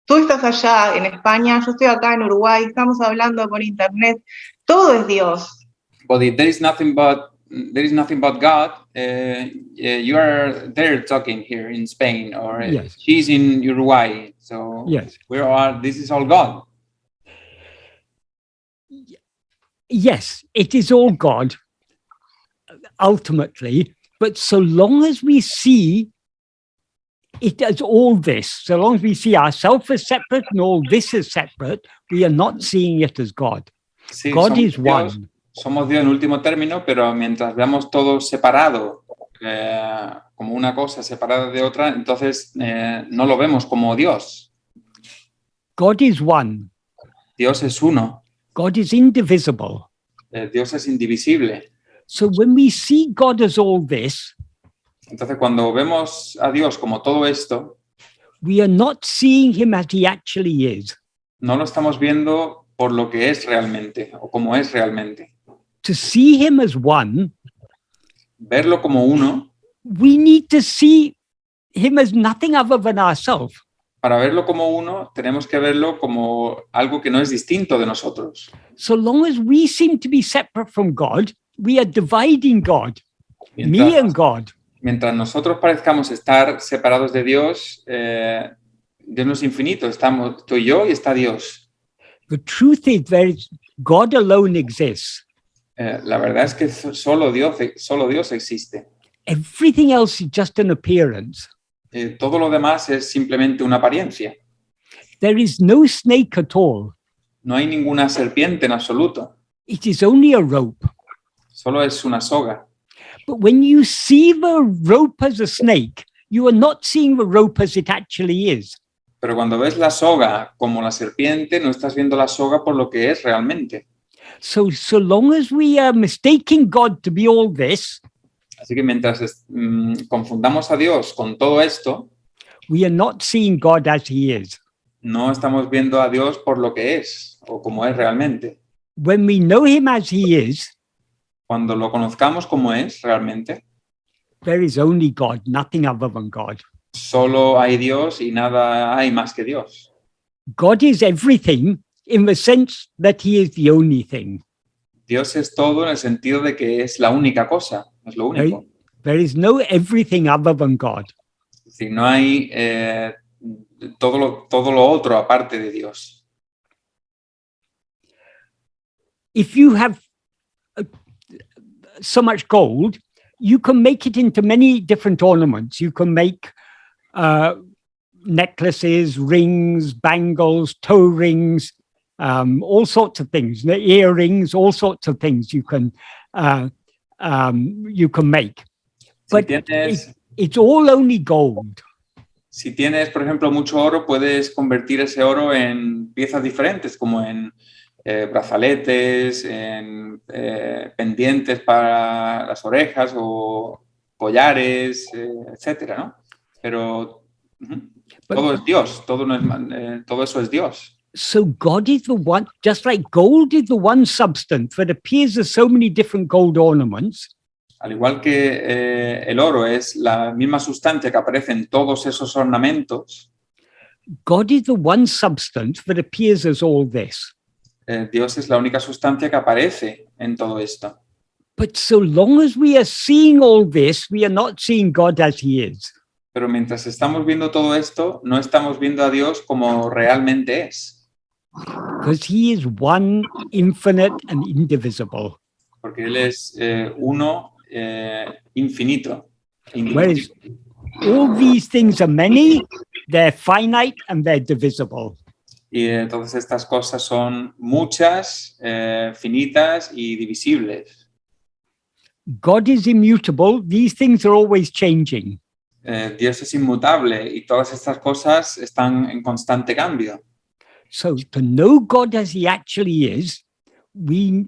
Tú estás allá en España, yo estoy acá en Uruguay, estamos hablando por internet, todo es Dios. But if there is nothing but God, you are there talking here in Spain, or yes. She's in Uruguay. So yes. This is all God. Yes, it is all God, ultimately. But so long as we see it as all this, so long as we see ourselves as separate and all this is separate, we are not seeing it as God. Sí, God is one. somos Dios en último término, pero mientras veamos todo separado, como una cosa separada de otra, entonces no lo vemos como Dios. God is one. Dios es uno. God is indivisible. Dios es indivisible. So when we see God as all this, Entonces, cuando vemos a Dios como todo esto, we are not seeing him as he actually is. no lo estamos viendo por lo que es realmente o como es realmente. To see him as one, Verlo como uno, we need to see him as nothing other than ourselves. para verlo como uno, tenemos que verlo como algo que no es distinto de nosotros. So long as we seem to be separate from God, we are dividing God, me Mientras, and God. mientras nosotros parezcamos estar separados de Dios, Dios no es infinito, estoy yo y está Dios. The truth is God alone exists. La verdad es que solo Dios existe. Everything else is just an appearance. Todo lo demás es simplemente una apariencia. There is no snake at all. No hay ninguna serpiente en absoluto. It is only a rope. Solo es una soga. But when you see the rope as a snake, you are not seeing the rope as it actually is. Pero cuando ves la soga como la serpiente, no estás viendo la soga por lo que es realmente. So long as we are mistaking God to be all this, Así que mientras confundamos a Dios con todo esto, we are not seeing God as he is. no estamos viendo a Dios por lo que es o como es realmente. When we know him as he is, Cuando lo conozcamos como es realmente, there is only God, nothing other than God. solo hay Dios y nada hay más que Dios. God is everything in the sense that he is the only thing. Dios es todo en el sentido de que es la única cosa, es lo único. There is no everything other than God. Es decir, no hay todo lo otro aparte de Dios. If you have so much gold, you can make it into many different ornaments. You can make necklaces, rings, bangles, toe rings, all sorts of things, earrings, all sorts of things you can make. But it's all only gold. Si tienes, por ejemplo, mucho oro, puedes convertir ese oro en piezas diferentes, como en brazaletes, en pendientes para las orejas o collares, etcétera, ¿no? Pero todo es Dios, todo eso es Dios. So God is the one, just like gold is the one substance that appears as so many different gold ornaments. Al igual que el oro es la misma sustancia que aparece en todos esos ornamentos, God is the one substance that appears as all this. Dios es la única sustancia que aparece en todo esto. But so long as we are seeing all this, we are not seeing God as he is. Pero mientras estamos viendo todo esto, no estamos viendo a Dios como realmente es. Because he is one, infinite and indivisible. Porque Él es uno, infinito. Whereas all these things are many, they're finite and they're divisible. Y todas estas cosas son muchas, finitas y divisibles. God is immutable. These things are always changing. Dios es inmutable y todas estas cosas están en constante cambio. So to know God as he actually is, we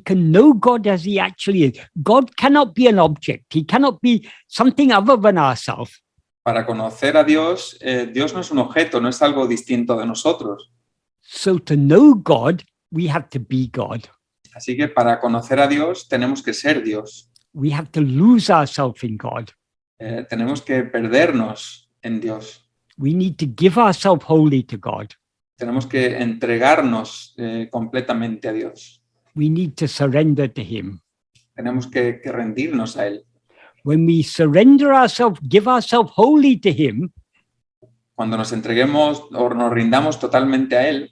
can know God as he actually is. God cannot be an object. He cannot be something other than ourselves. Para conocer a Dios, Dios no es un objeto, no es algo distinto de nosotros. So to know God, we have to be God. Así que para conocer a Dios tenemos que ser Dios. We have to lose ourselves in God. Tenemos que perdernos en Dios. We need to give ourselves wholly to God. Tenemos que entregarnos completamente a Dios. We need to surrender to him. Tenemos que rendirnos a Él. When we surrender ourselves, give ourselves wholly to him, Cuando nos entreguemos o nos rindamos totalmente a Él,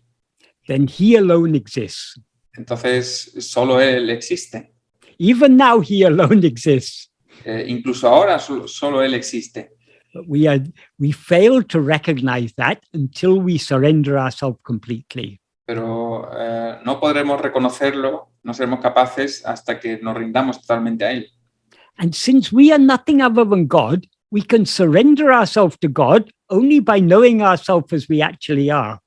then he alone exists. entonces solo Él existe. Even now, he alone exists. Incluso ahora solo Él existe. But we fail to recognize that until we surrender ourselves completely. pero no podremos reconocerlo, no seremos capaces hasta que nos rindamos totalmente a él. And since we are nothing other than God, we can surrender ourselves to God only by knowing ourselves as we actually are.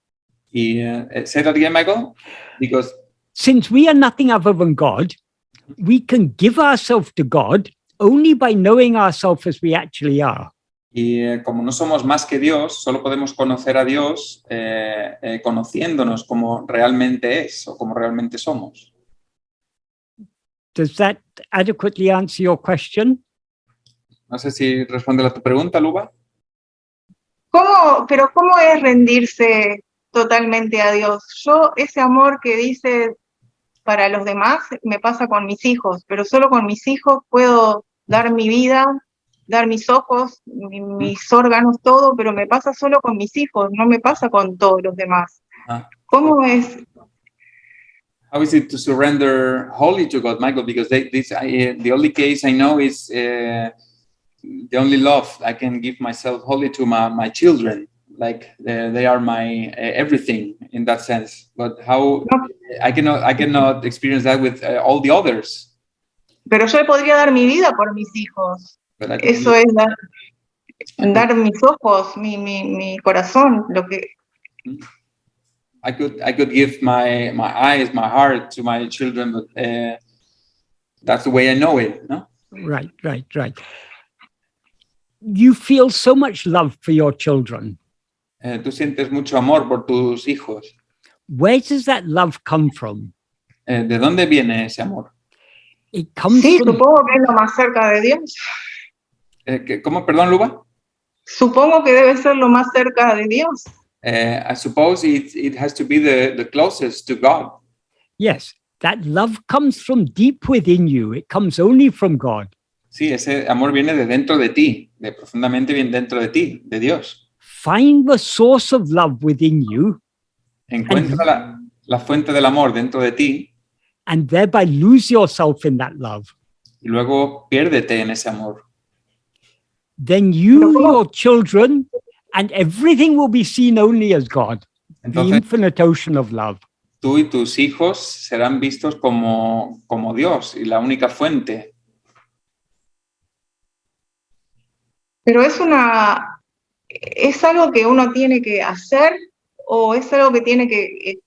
Y say that again, Michael, because Since we are nothing other than God, we can give ourselves to God only by knowing ourselves as we actually are. como no somos más que Dios, solo podemos conocer a Dios conociéndonos como realmente es o como realmente somos. Does that adequately answer your question? No sé si responde a tu pregunta, Luba. Pero ¿cómo es rendirse totalmente a Dios? Yo, ese amor que dice para los demás, me pasa con mis hijos, pero solo con mis hijos puedo dar mi vida, dar mis ojos, mis órganos, todo, pero me pasa solo con mis hijos, no me pasa con todos los demás. ¿Cómo es? How is it to surrender wholly to God, Michael? Because the only case I know is the only love I can give myself wholly to my children. Like they are my everything in that sense. But how I cannot experience that with all the others. Pero yo podría dar mi vida por mis hijos. Eso es dar mis ojos, mi corazón, lo que. I could give my eyes, my heart to my children, but that's the way I know it, no? Right. You feel so much love for your children. Tú sientes mucho amor por tus hijos. Where does that love come from? ¿De dónde viene ese amor? It comes Sí, from... supongo que es lo más cerca de Dios. ¿Cómo? Perdón, Luba. Supongo que debe ser lo más cerca de Dios. I suppose it has to be the closest to God. Yes, that love comes from deep within you. It comes only from God. Sí, ese amor viene de dentro de ti, de profundamente bien dentro de ti, de Dios. Find the source of love within you. Encuentra la fuente del amor dentro de ti. And thereby lose yourself in that love. Y luego piérdete en ese amor. Then you, your children, and everything will be seen only as God, Entonces, the infinite ocean of love. Tú y tus hijos serán vistos como Dios y la única fuente. Pero es algo que uno tiene que hacer o es algo que tiene que,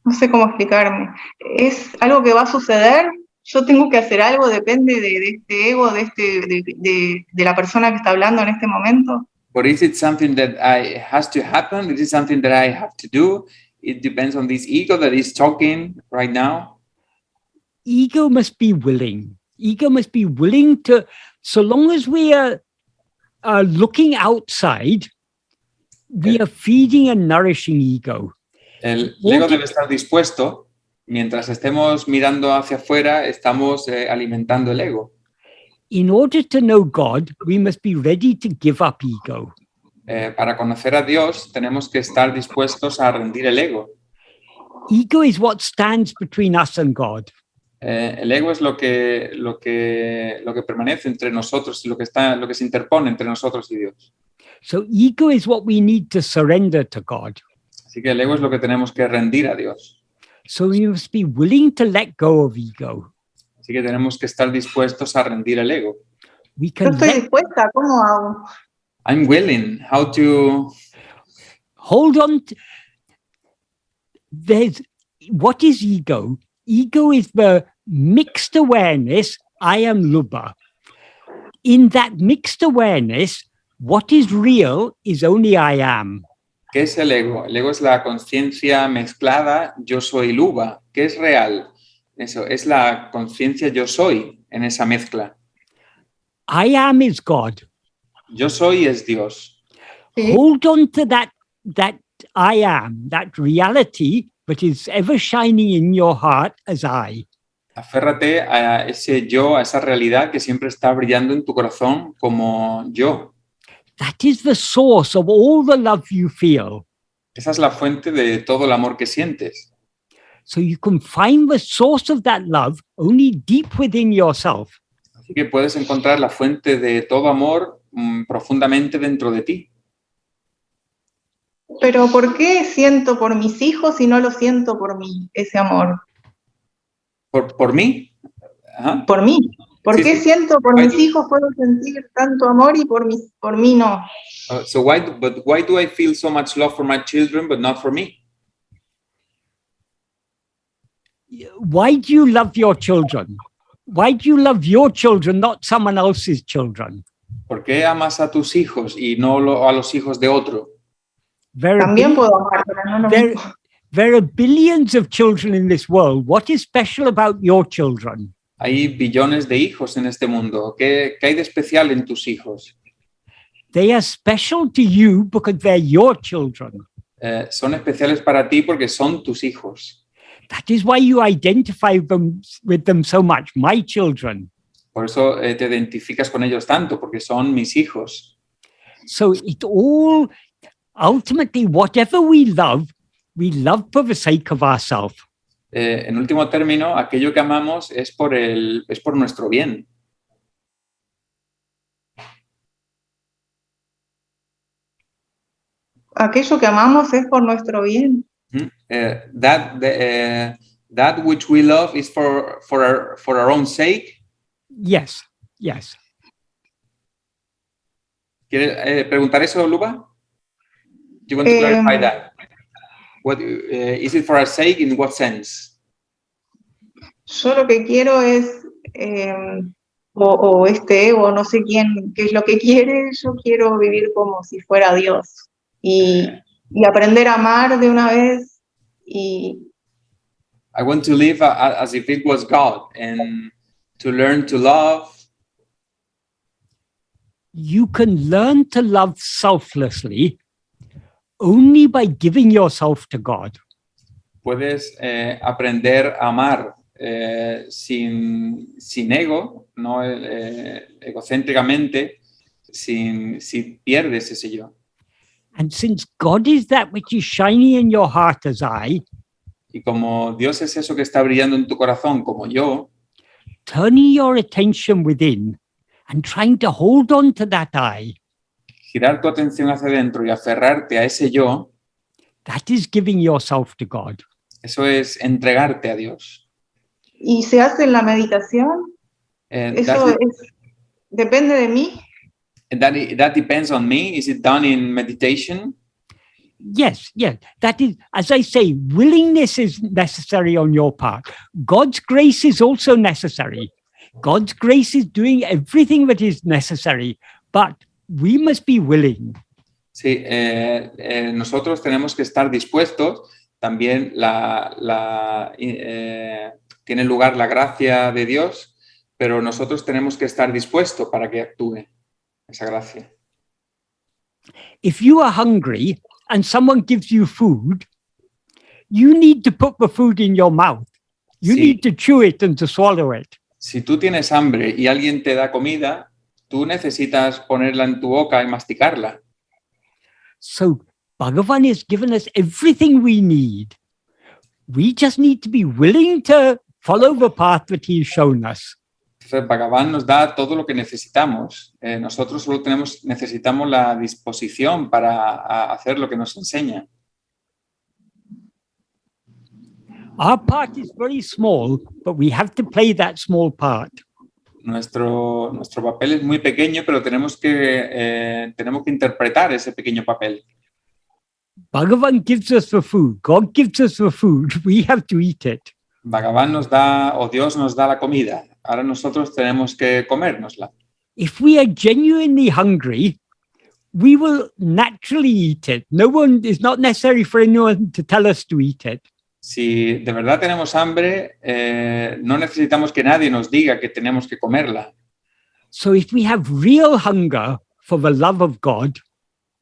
no sé cómo explicarme, es algo que va a suceder. Yo tengo que hacer algo, depende de este ego, de la persona que está hablando en este momento. But is it something that has to happen? Is it something that I have to do? It depends on this ego that is talking right now. Ego must be willing. Ego must be willing to, so long as we are looking outside, we are feeding and nourishing ego. El ego debe estar dispuesto. Mientras estemos mirando hacia afuera, estamos alimentando el ego. In order to know God, we must be ready to give up ego. Para conocer a Dios, tenemos que estar dispuestos a rendir el ego. Ego is what stands between us and God. El ego es lo que permanece entre nosotros y lo que se interpone entre nosotros y Dios. So ego is what we need to surrender to God. Así que el ego es lo que tenemos que rendir a Dios. So we must be willing to let go of ego. Así que tenemos que estar dispuestos a rendir el ego. We Yo can estoy dispuesta, ¿cómo hago? I'm willing. How to hold on. What is ego? Ego is the mixed awareness, I am Luba. In that mixed awareness, what is real is only I am. ¿Qué es el ego? El ego es la conciencia mezclada, yo soy Luba. ¿Qué es real? Eso, es la conciencia yo soy en esa mezcla. I am is God. Yo soy es Dios. Hold on to that I am, that reality, but is ever shining in your heart as I. Aférrate a ese yo, a esa realidad que siempre está brillando en tu corazón como yo. That is the source of all the love you feel. Esa es la fuente de todo el amor que sientes. So you can find the source of that love only deep within yourself. Así que puedes encontrar la fuente de todo amor profundamente dentro de ti. Pero ¿por qué siento por mis hijos y no lo siento por mí, ese amor? ¿Por mí? Ajá. Por mí. ¿Por Sí, qué sí. siento por Why mis hijos puedo sentir tanto amor y por mí no? So why do I feel so much love for my children but not for me? Why do you love your children? Why do you love your children, not someone else's children? ¿Por qué amas a tus hijos y no a los hijos de otro? También puedo amar, pero no lo mismo. There are billions of children in this world. What is special about your children? Hay billones de hijos en este mundo. ¿Qué hay de especial en tus hijos? They are special to you because they're your children. Son especiales para ti porque son tus hijos. That is why you identify with them so much, my children. Por eso te identificas con ellos tanto, porque son mis hijos. So it all, ultimately, whatever we love for the sake of ourselves. En último término, aquello que amamos es por nuestro bien. Aquello que amamos es por nuestro bien. That which we love is for our own sake. Yes, yes. ¿Quieres preguntar eso, Luba? Do you want to clarify that? What is it for our sake? In what sense? Yo lo que quiero es, o este ego, no sé quién, qué es lo que quiere, yo quiero vivir como si fuera Dios y aprender a amar de una vez y... I want to live as if it was God and to learn to love. You can learn to love selflessly only by giving yourself to God. Puedes aprender a amar sin ego, no egocéntricamente, si pierdes ese yo. And since God is that which is shining in your heart as I, y como Dios es eso que está brillando en tu corazón como yo, turning your attention within and trying to hold on to that I, girar tu atención hacia adentro y aferrarte a ese yo, that is giving yourself to God. Eso es entregarte a Dios. ¿Y se hace en la meditación? ¿Eso depende de mí? That depends on me. Is it done in meditation? Yes, yes. That is, as I say, willingness is necessary on your part. God's grace is also necessary. God's grace is doing everything that is necessary, but we must be willing. Sí, nosotros tenemos que estar dispuestos. También tiene lugar la gracia de Dios, pero nosotros tenemos que estar dispuestos para que actúe esa gracia. If you are hungry and someone gives you food, you need to put the food in your mouth. You need to chew it and to swallow it. Si tú tienes hambre y alguien te da comida, tú necesitas ponerla en tu boca y masticarla. So Bhagavan has given us everything we need. We just need to be willing to follow the path that he's shown us. Entonces, Bhagavan nos da todo lo que necesitamos. Nosotros solo necesitamos la disposición para hacer lo que nos enseña. Our part is very small, but we have to play that small part. Nuestro papel es muy pequeño, pero tenemos que interpretar ese pequeño papel. Bhagavan gives us the food. God gives us the food. We have to eat it. Bhagavan nos da, o Dios nos da la comida. Ahora nosotros tenemos que comérnosla. If we are genuinely hungry, we will naturally eat it. It's not necessary for anyone to tell us to eat it. Si de verdad tenemos hambre, no necesitamos que nadie nos diga que tenemos que comerla. So if we have real hunger for the love of God,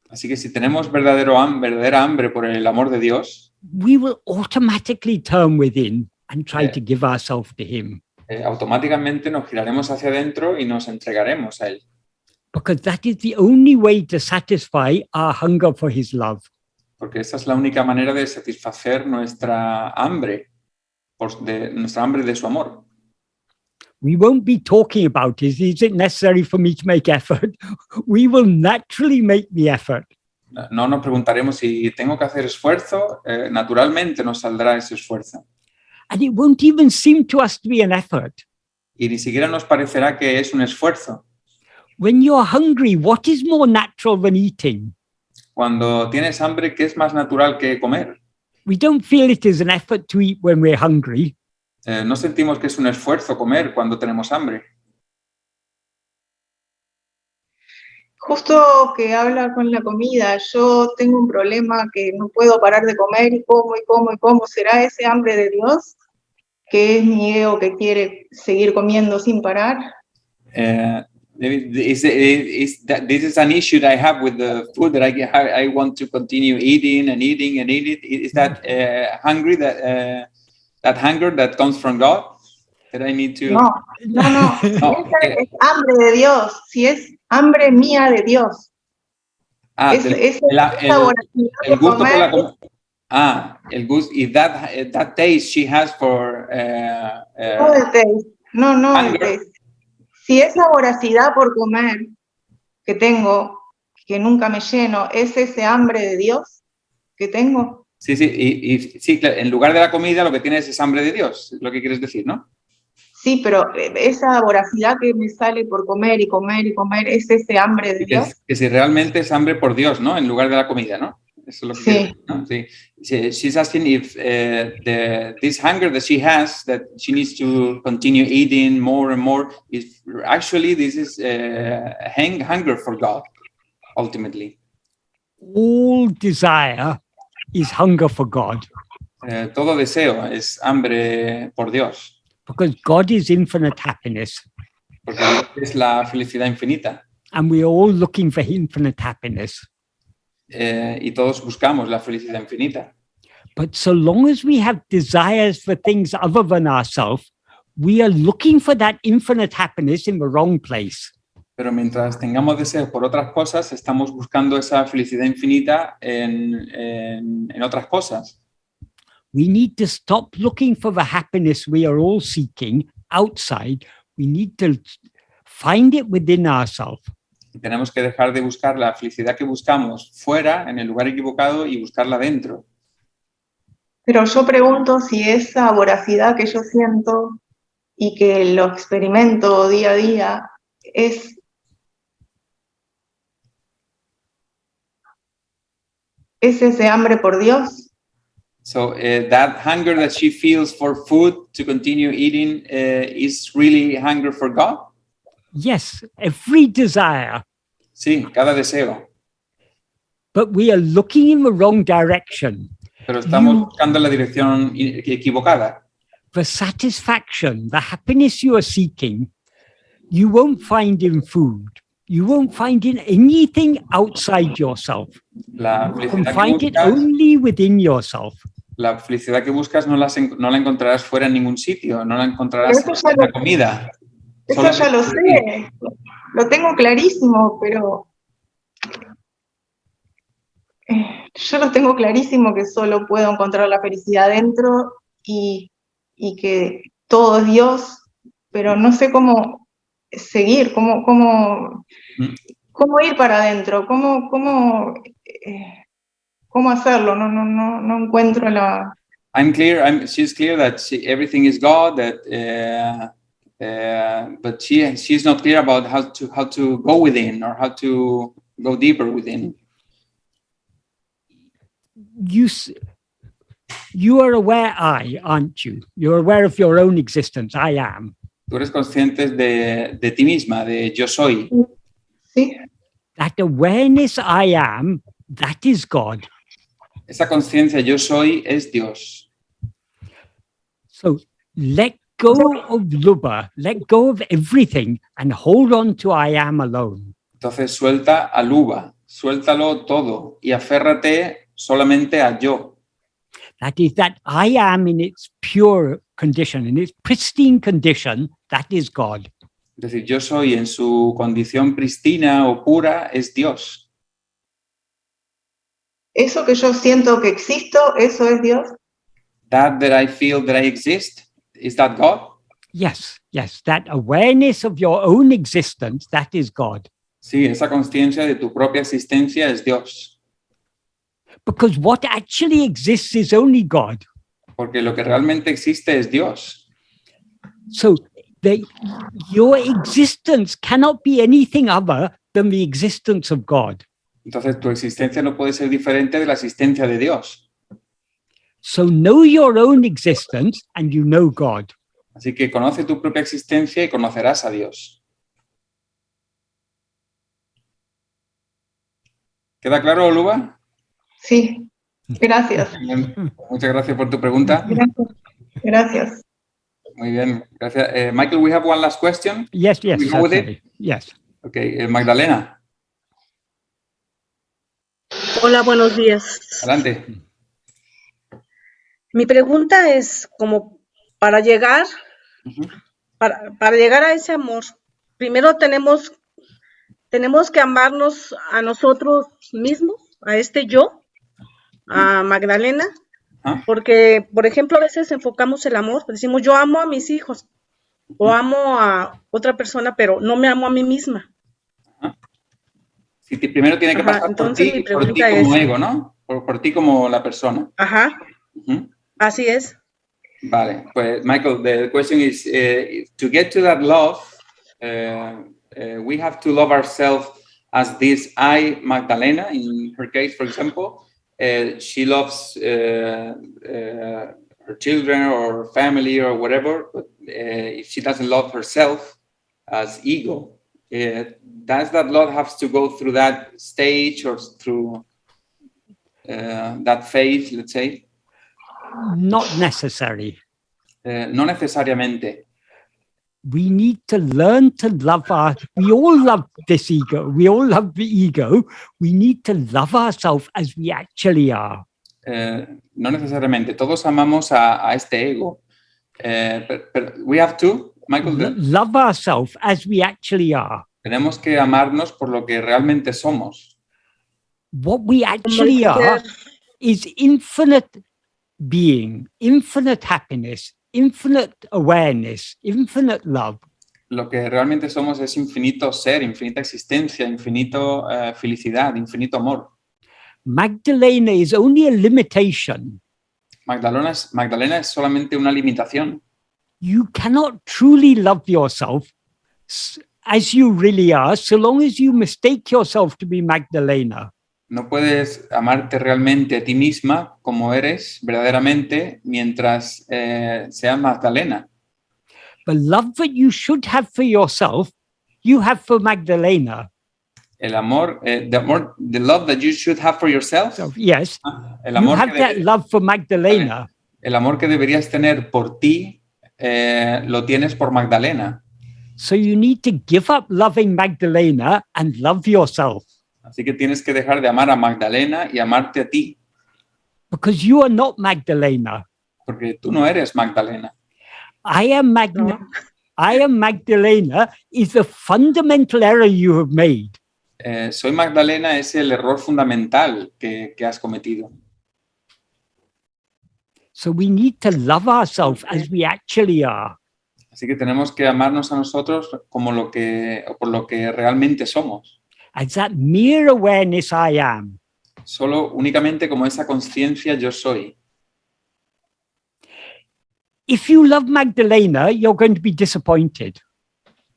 así que si tenemos verdadera hambre por el amor de Dios, we will automatically turn within and try to give ourselves to him. Automáticamente nos giraremos hacia adentro y nos entregaremos a él. Because that is the only way to satisfy our hunger for his love. Porque esa es la única manera de satisfacer nuestra hambre de su amor. We won't be talking about is it necessary for me to make effort? We will naturally make the effort. no nos preguntaremos si tengo que hacer esfuerzo, naturalmente nos saldrá ese esfuerzo. And it won't even seem to us to be an effort. Y ni siquiera nos parecerá que es un esfuerzo. When you're hungry, what is more natural than eating? Cuando tienes hambre, ¿qué es más natural que comer? We don't feel it is an effort to eat when we're hungry. No sentimos que es un esfuerzo comer cuando tenemos hambre. Justo que habla con la comida, yo tengo un problema que no puedo parar de comer y como y como y como. ¿Será ese hambre de Dios? Que es mi ego que quiere seguir comiendo sin parar. This is an issue that I have with the food that I want to continue eating and eating and eating. Is that hungry that hunger that comes from God that I need to? No. Es hambre de Dios. Si es hambre mía de Dios. El gusto por la comida. El gusto y that taste she has for. No el taste. No el taste. Si esa voracidad por comer que tengo, que nunca me lleno, ¿es ese hambre de Dios que tengo? Sí, sí, claro, en lugar de la comida lo que tienes es hambre de Dios, es lo que quieres decir, ¿no? Sí, pero esa voracidad que me sale por comer y comer y comer, ¿es ese hambre de Dios? Que si realmente es hambre por Dios, ¿no? En lugar de la comida, ¿no? Eso es lo que sí. ¿no? Sí. She's asking if this hunger that she has, that she needs to continue eating more and more, is actually this is hunger for God, ultimately. All desire is hunger for God. Todo deseo es hambre por Dios. Because God is infinite happiness. Porque Dios es la felicidad infinita. And we are all looking for infinite happiness. Y todos buscamos la felicidad infinita. But so long as we have desires for things other than ourselves, we are looking for that infinite happiness in the wrong place. Pero mientras tengamos deseos por otras cosas, estamos buscando esa felicidad infinita en otras cosas. We need to stop looking for the happiness we are all seeking outside. We need to find it within ourselves. Tenemos que dejar de buscar la felicidad que buscamos fuera, en el lugar equivocado, y buscarla dentro. Pero yo pregunto si esa voracidad que yo siento y que lo experimento día a día es ese hambre por Dios. So that hunger that she feels for food to continue eating is really hunger for God? Yes, every desire. Sí, cada deseo. But we are looking in the wrong direction. Pero estamos buscando la dirección equivocada. The satisfaction, the happiness you are seeking, you won't find in food. You won't find in anything outside yourself. La you can find it only within yourself. La felicidad que buscas no la encontrarás fuera en ningún sitio, no la encontrarás en la comida. Eso ya lo sé, lo tengo clarísimo, pero yo lo tengo clarísimo que solo puedo encontrar la felicidad dentro y que todo es Dios, pero no sé cómo seguir, cómo ir para adentro, cómo hacerlo, no encuentro la... She's clear that everything is God, but she's not clear about how to go within or how to go deeper within. You are aware, aren't you? You're aware of your own existence. I am. Tú eres consciente de ti misma, de yo soy. Sí. That awareness I am, that is God. Esa conciencia yo soy es Dios. So let go of lubha, let go of everything and hold on to I am alone. Entonces suelta a lubha, suéltalo todo y aférrate solamente a yo. That is that I am in its pure condition, in its pristine condition, that is God. Es decir, yo soy en su condición pristina o pura es Dios. Eso que yo siento que existo, eso es Dios. That I feel that I exist, is that God? Yes. That awareness of your own existence, that is God. Sí, esa conciencia de tu propia existencia es Dios. Because what actually exists is only God. Porque lo que realmente existe es Dios. So your existence cannot be anything other than the existence of God. Entonces tu existencia no puede ser diferente de la existencia de Dios. So know your own existence and you know God. Así que conoce tu propia existencia y conocerás a Dios. ¿Queda claro, Luba? Sí, gracias. Bien. Muchas gracias por tu pregunta. Gracias. Muy bien, gracias. Michael, we have one last question. Yes, We go with it? certainly. Yes. Okay, Magdalena, Hola, buenos días. adelante. Mi pregunta es como para llegar, para llegar a ese amor, primero tenemos que amarnos a nosotros mismos, a este yo, a Magdalena, porque, por ejemplo, a veces enfocamos el amor, decimos yo amo a mis hijos o amo a otra persona, pero no me amo a mí misma. Sí, primero tiene que pasar entonces mi por ti pregunta como es, ego, ¿no? Por ti como la persona. Ajá, así es. Vale, pues Michael, the question is, to get to that love, we have to love ourselves as this I, Magdalena, in her case, for example, she loves her children or family or whatever, but if she doesn't love herself as ego, does that love have to go through that stage or through that phase, let's say? Not necessary. No necesariamente. We need to learn to love we all love this ego. We all love the ego. We need to love ourselves as we actually are. No necesariamente. Todos amamos a este ego. Pero we have to, Michael. Love ourselves as we actually are. Tenemos que amarnos por lo que realmente somos. What we actually are is infinite being, infinite happiness, infinite awareness, infinite love. Lo que realmente somos es infinito ser, infinita existencia, infinito felicidad, infinito amor. Magdalena is only a limitation. Magdalena es solamente una limitación. You cannot truly love yourself as you really are, so long as you mistake yourself to be Magdalena. No puedes amarte realmente a ti misma como eres verdaderamente mientras seas Magdalena. The love that you should have for yourself, you have for Magdalena. El amor, the love that you should have for yourself. So, yes, el amor you have that love for Magdalena. El amor que deberías tener por ti, lo tienes por Magdalena. So you need to give up loving Magdalena and love yourself. Así que tienes que dejar de amar a Magdalena y amarte a ti. Because you are not Magdalena. Porque tú no eres Magdalena. I am Magdalena is the fundamental error you have made. Soy Magdalena es el error fundamental que has cometido. So we need to love ourselves as we actually are. Así que tenemos que amarnos a nosotros como por lo que realmente somos. As that mere awareness I am. Solo únicamente como esa conciencia yo soy. If you love Magdalena, you're going to be disappointed.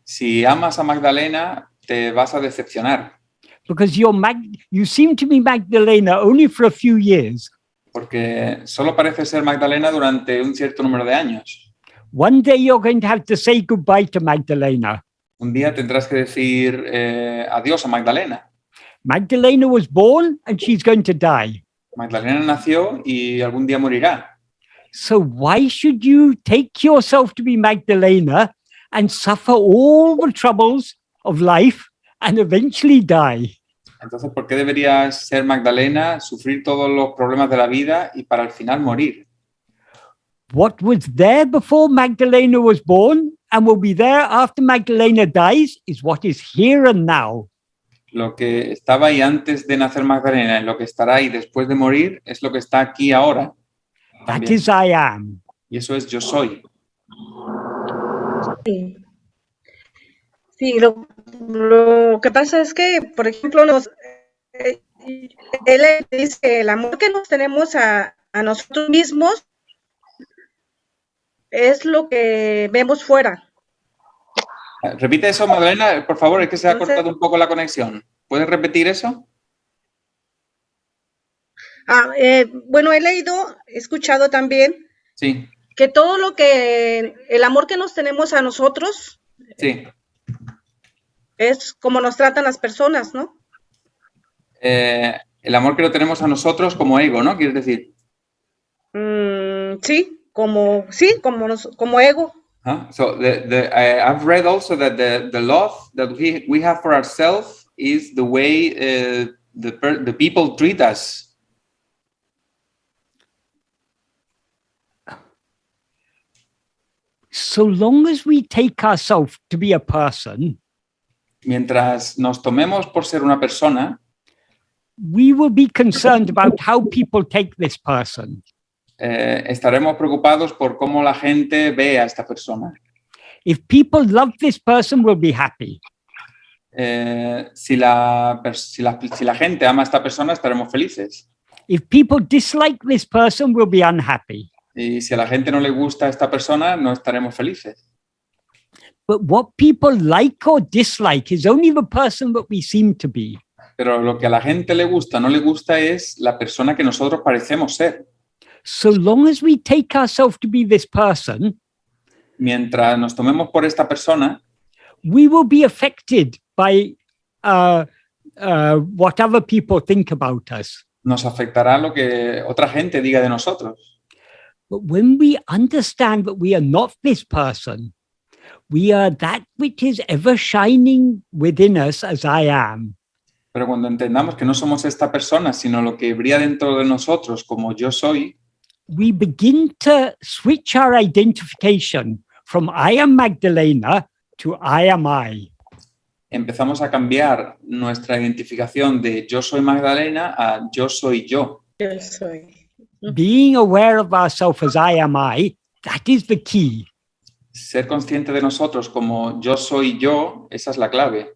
Si amas a Magdalena, te vas a decepcionar. Because you seem to be Magdalena only for a few years. Porque solo parece ser Magdalena durante un cierto número de años. One day you're going to have to say goodbye to Magdalena. Un día tendrás que decir adiós a Magdalena. Magdalena was born and she's going to die. Magdalena nació y algún día morirá. So why should you take yourself to be Magdalena and suffer all the troubles of life and eventually die? Entonces, ¿por qué deberías ser Magdalena, sufrir todos los problemas de la vida y para al final morir? What was there before Magdalena was born and will be there after Magdalena dies is what is here and now. Lo que estaba ahí antes de nacer Magdalena y lo que estará ahí después de morir es lo que está aquí ahora. That is I am. Y eso es yo soy. Sí, lo que pasa es que, por ejemplo, él dice, el amor que nos tenemos a nosotros mismos es lo que vemos fuera. Repite eso, Magdalena, por favor, es que se ha cortado un poco la conexión. ¿Puedes repetir eso? Bueno, he escuchado también sí. Que todo lo que, el amor que nos tenemos a nosotros, sí. Es como nos tratan las personas, ¿no? El amor que lo tenemos a nosotros como ego, ¿no? ¿Quieres decir? Sí, como ego. So I've read also that the love that we have for ourselves is the way the people treat us. So long as we take ourselves to be a person, mientras nos tomemos por ser una persona, we will be concerned about how people take this person. Estaremos preocupados por cómo la gente ve a esta persona. If people love this person, we'll be happy. Si la gente ama a esta persona, estaremos felices. If people dislike this person, we'll be unhappy. Y si a la gente no le gusta a esta persona, no estaremos felices. But what people like or dislike is only the person that we seem to be. Pero lo que a la gente le gusta, no le gusta es la persona que nosotros parecemos ser. So long as we take ourselves to be this person, mientras nos tomemos por esta persona, we will be affected by what other people think about us. Nos afectará lo que otra gente diga de nosotros. But when we understand that we are not this person, we are that which is ever shining within us as I am. Pero cuando entendamos que no somos esta persona, sino lo que brilla dentro de nosotros como yo soy, we begin to switch our identification from I am Magdalena to I am I. Empezamos a cambiar nuestra identificación de yo soy Magdalena a yo soy yo. Yo soy. Being aware of ourselves as I am I, that is the key. Ser consciente de nosotros como yo soy yo, esa es la clave.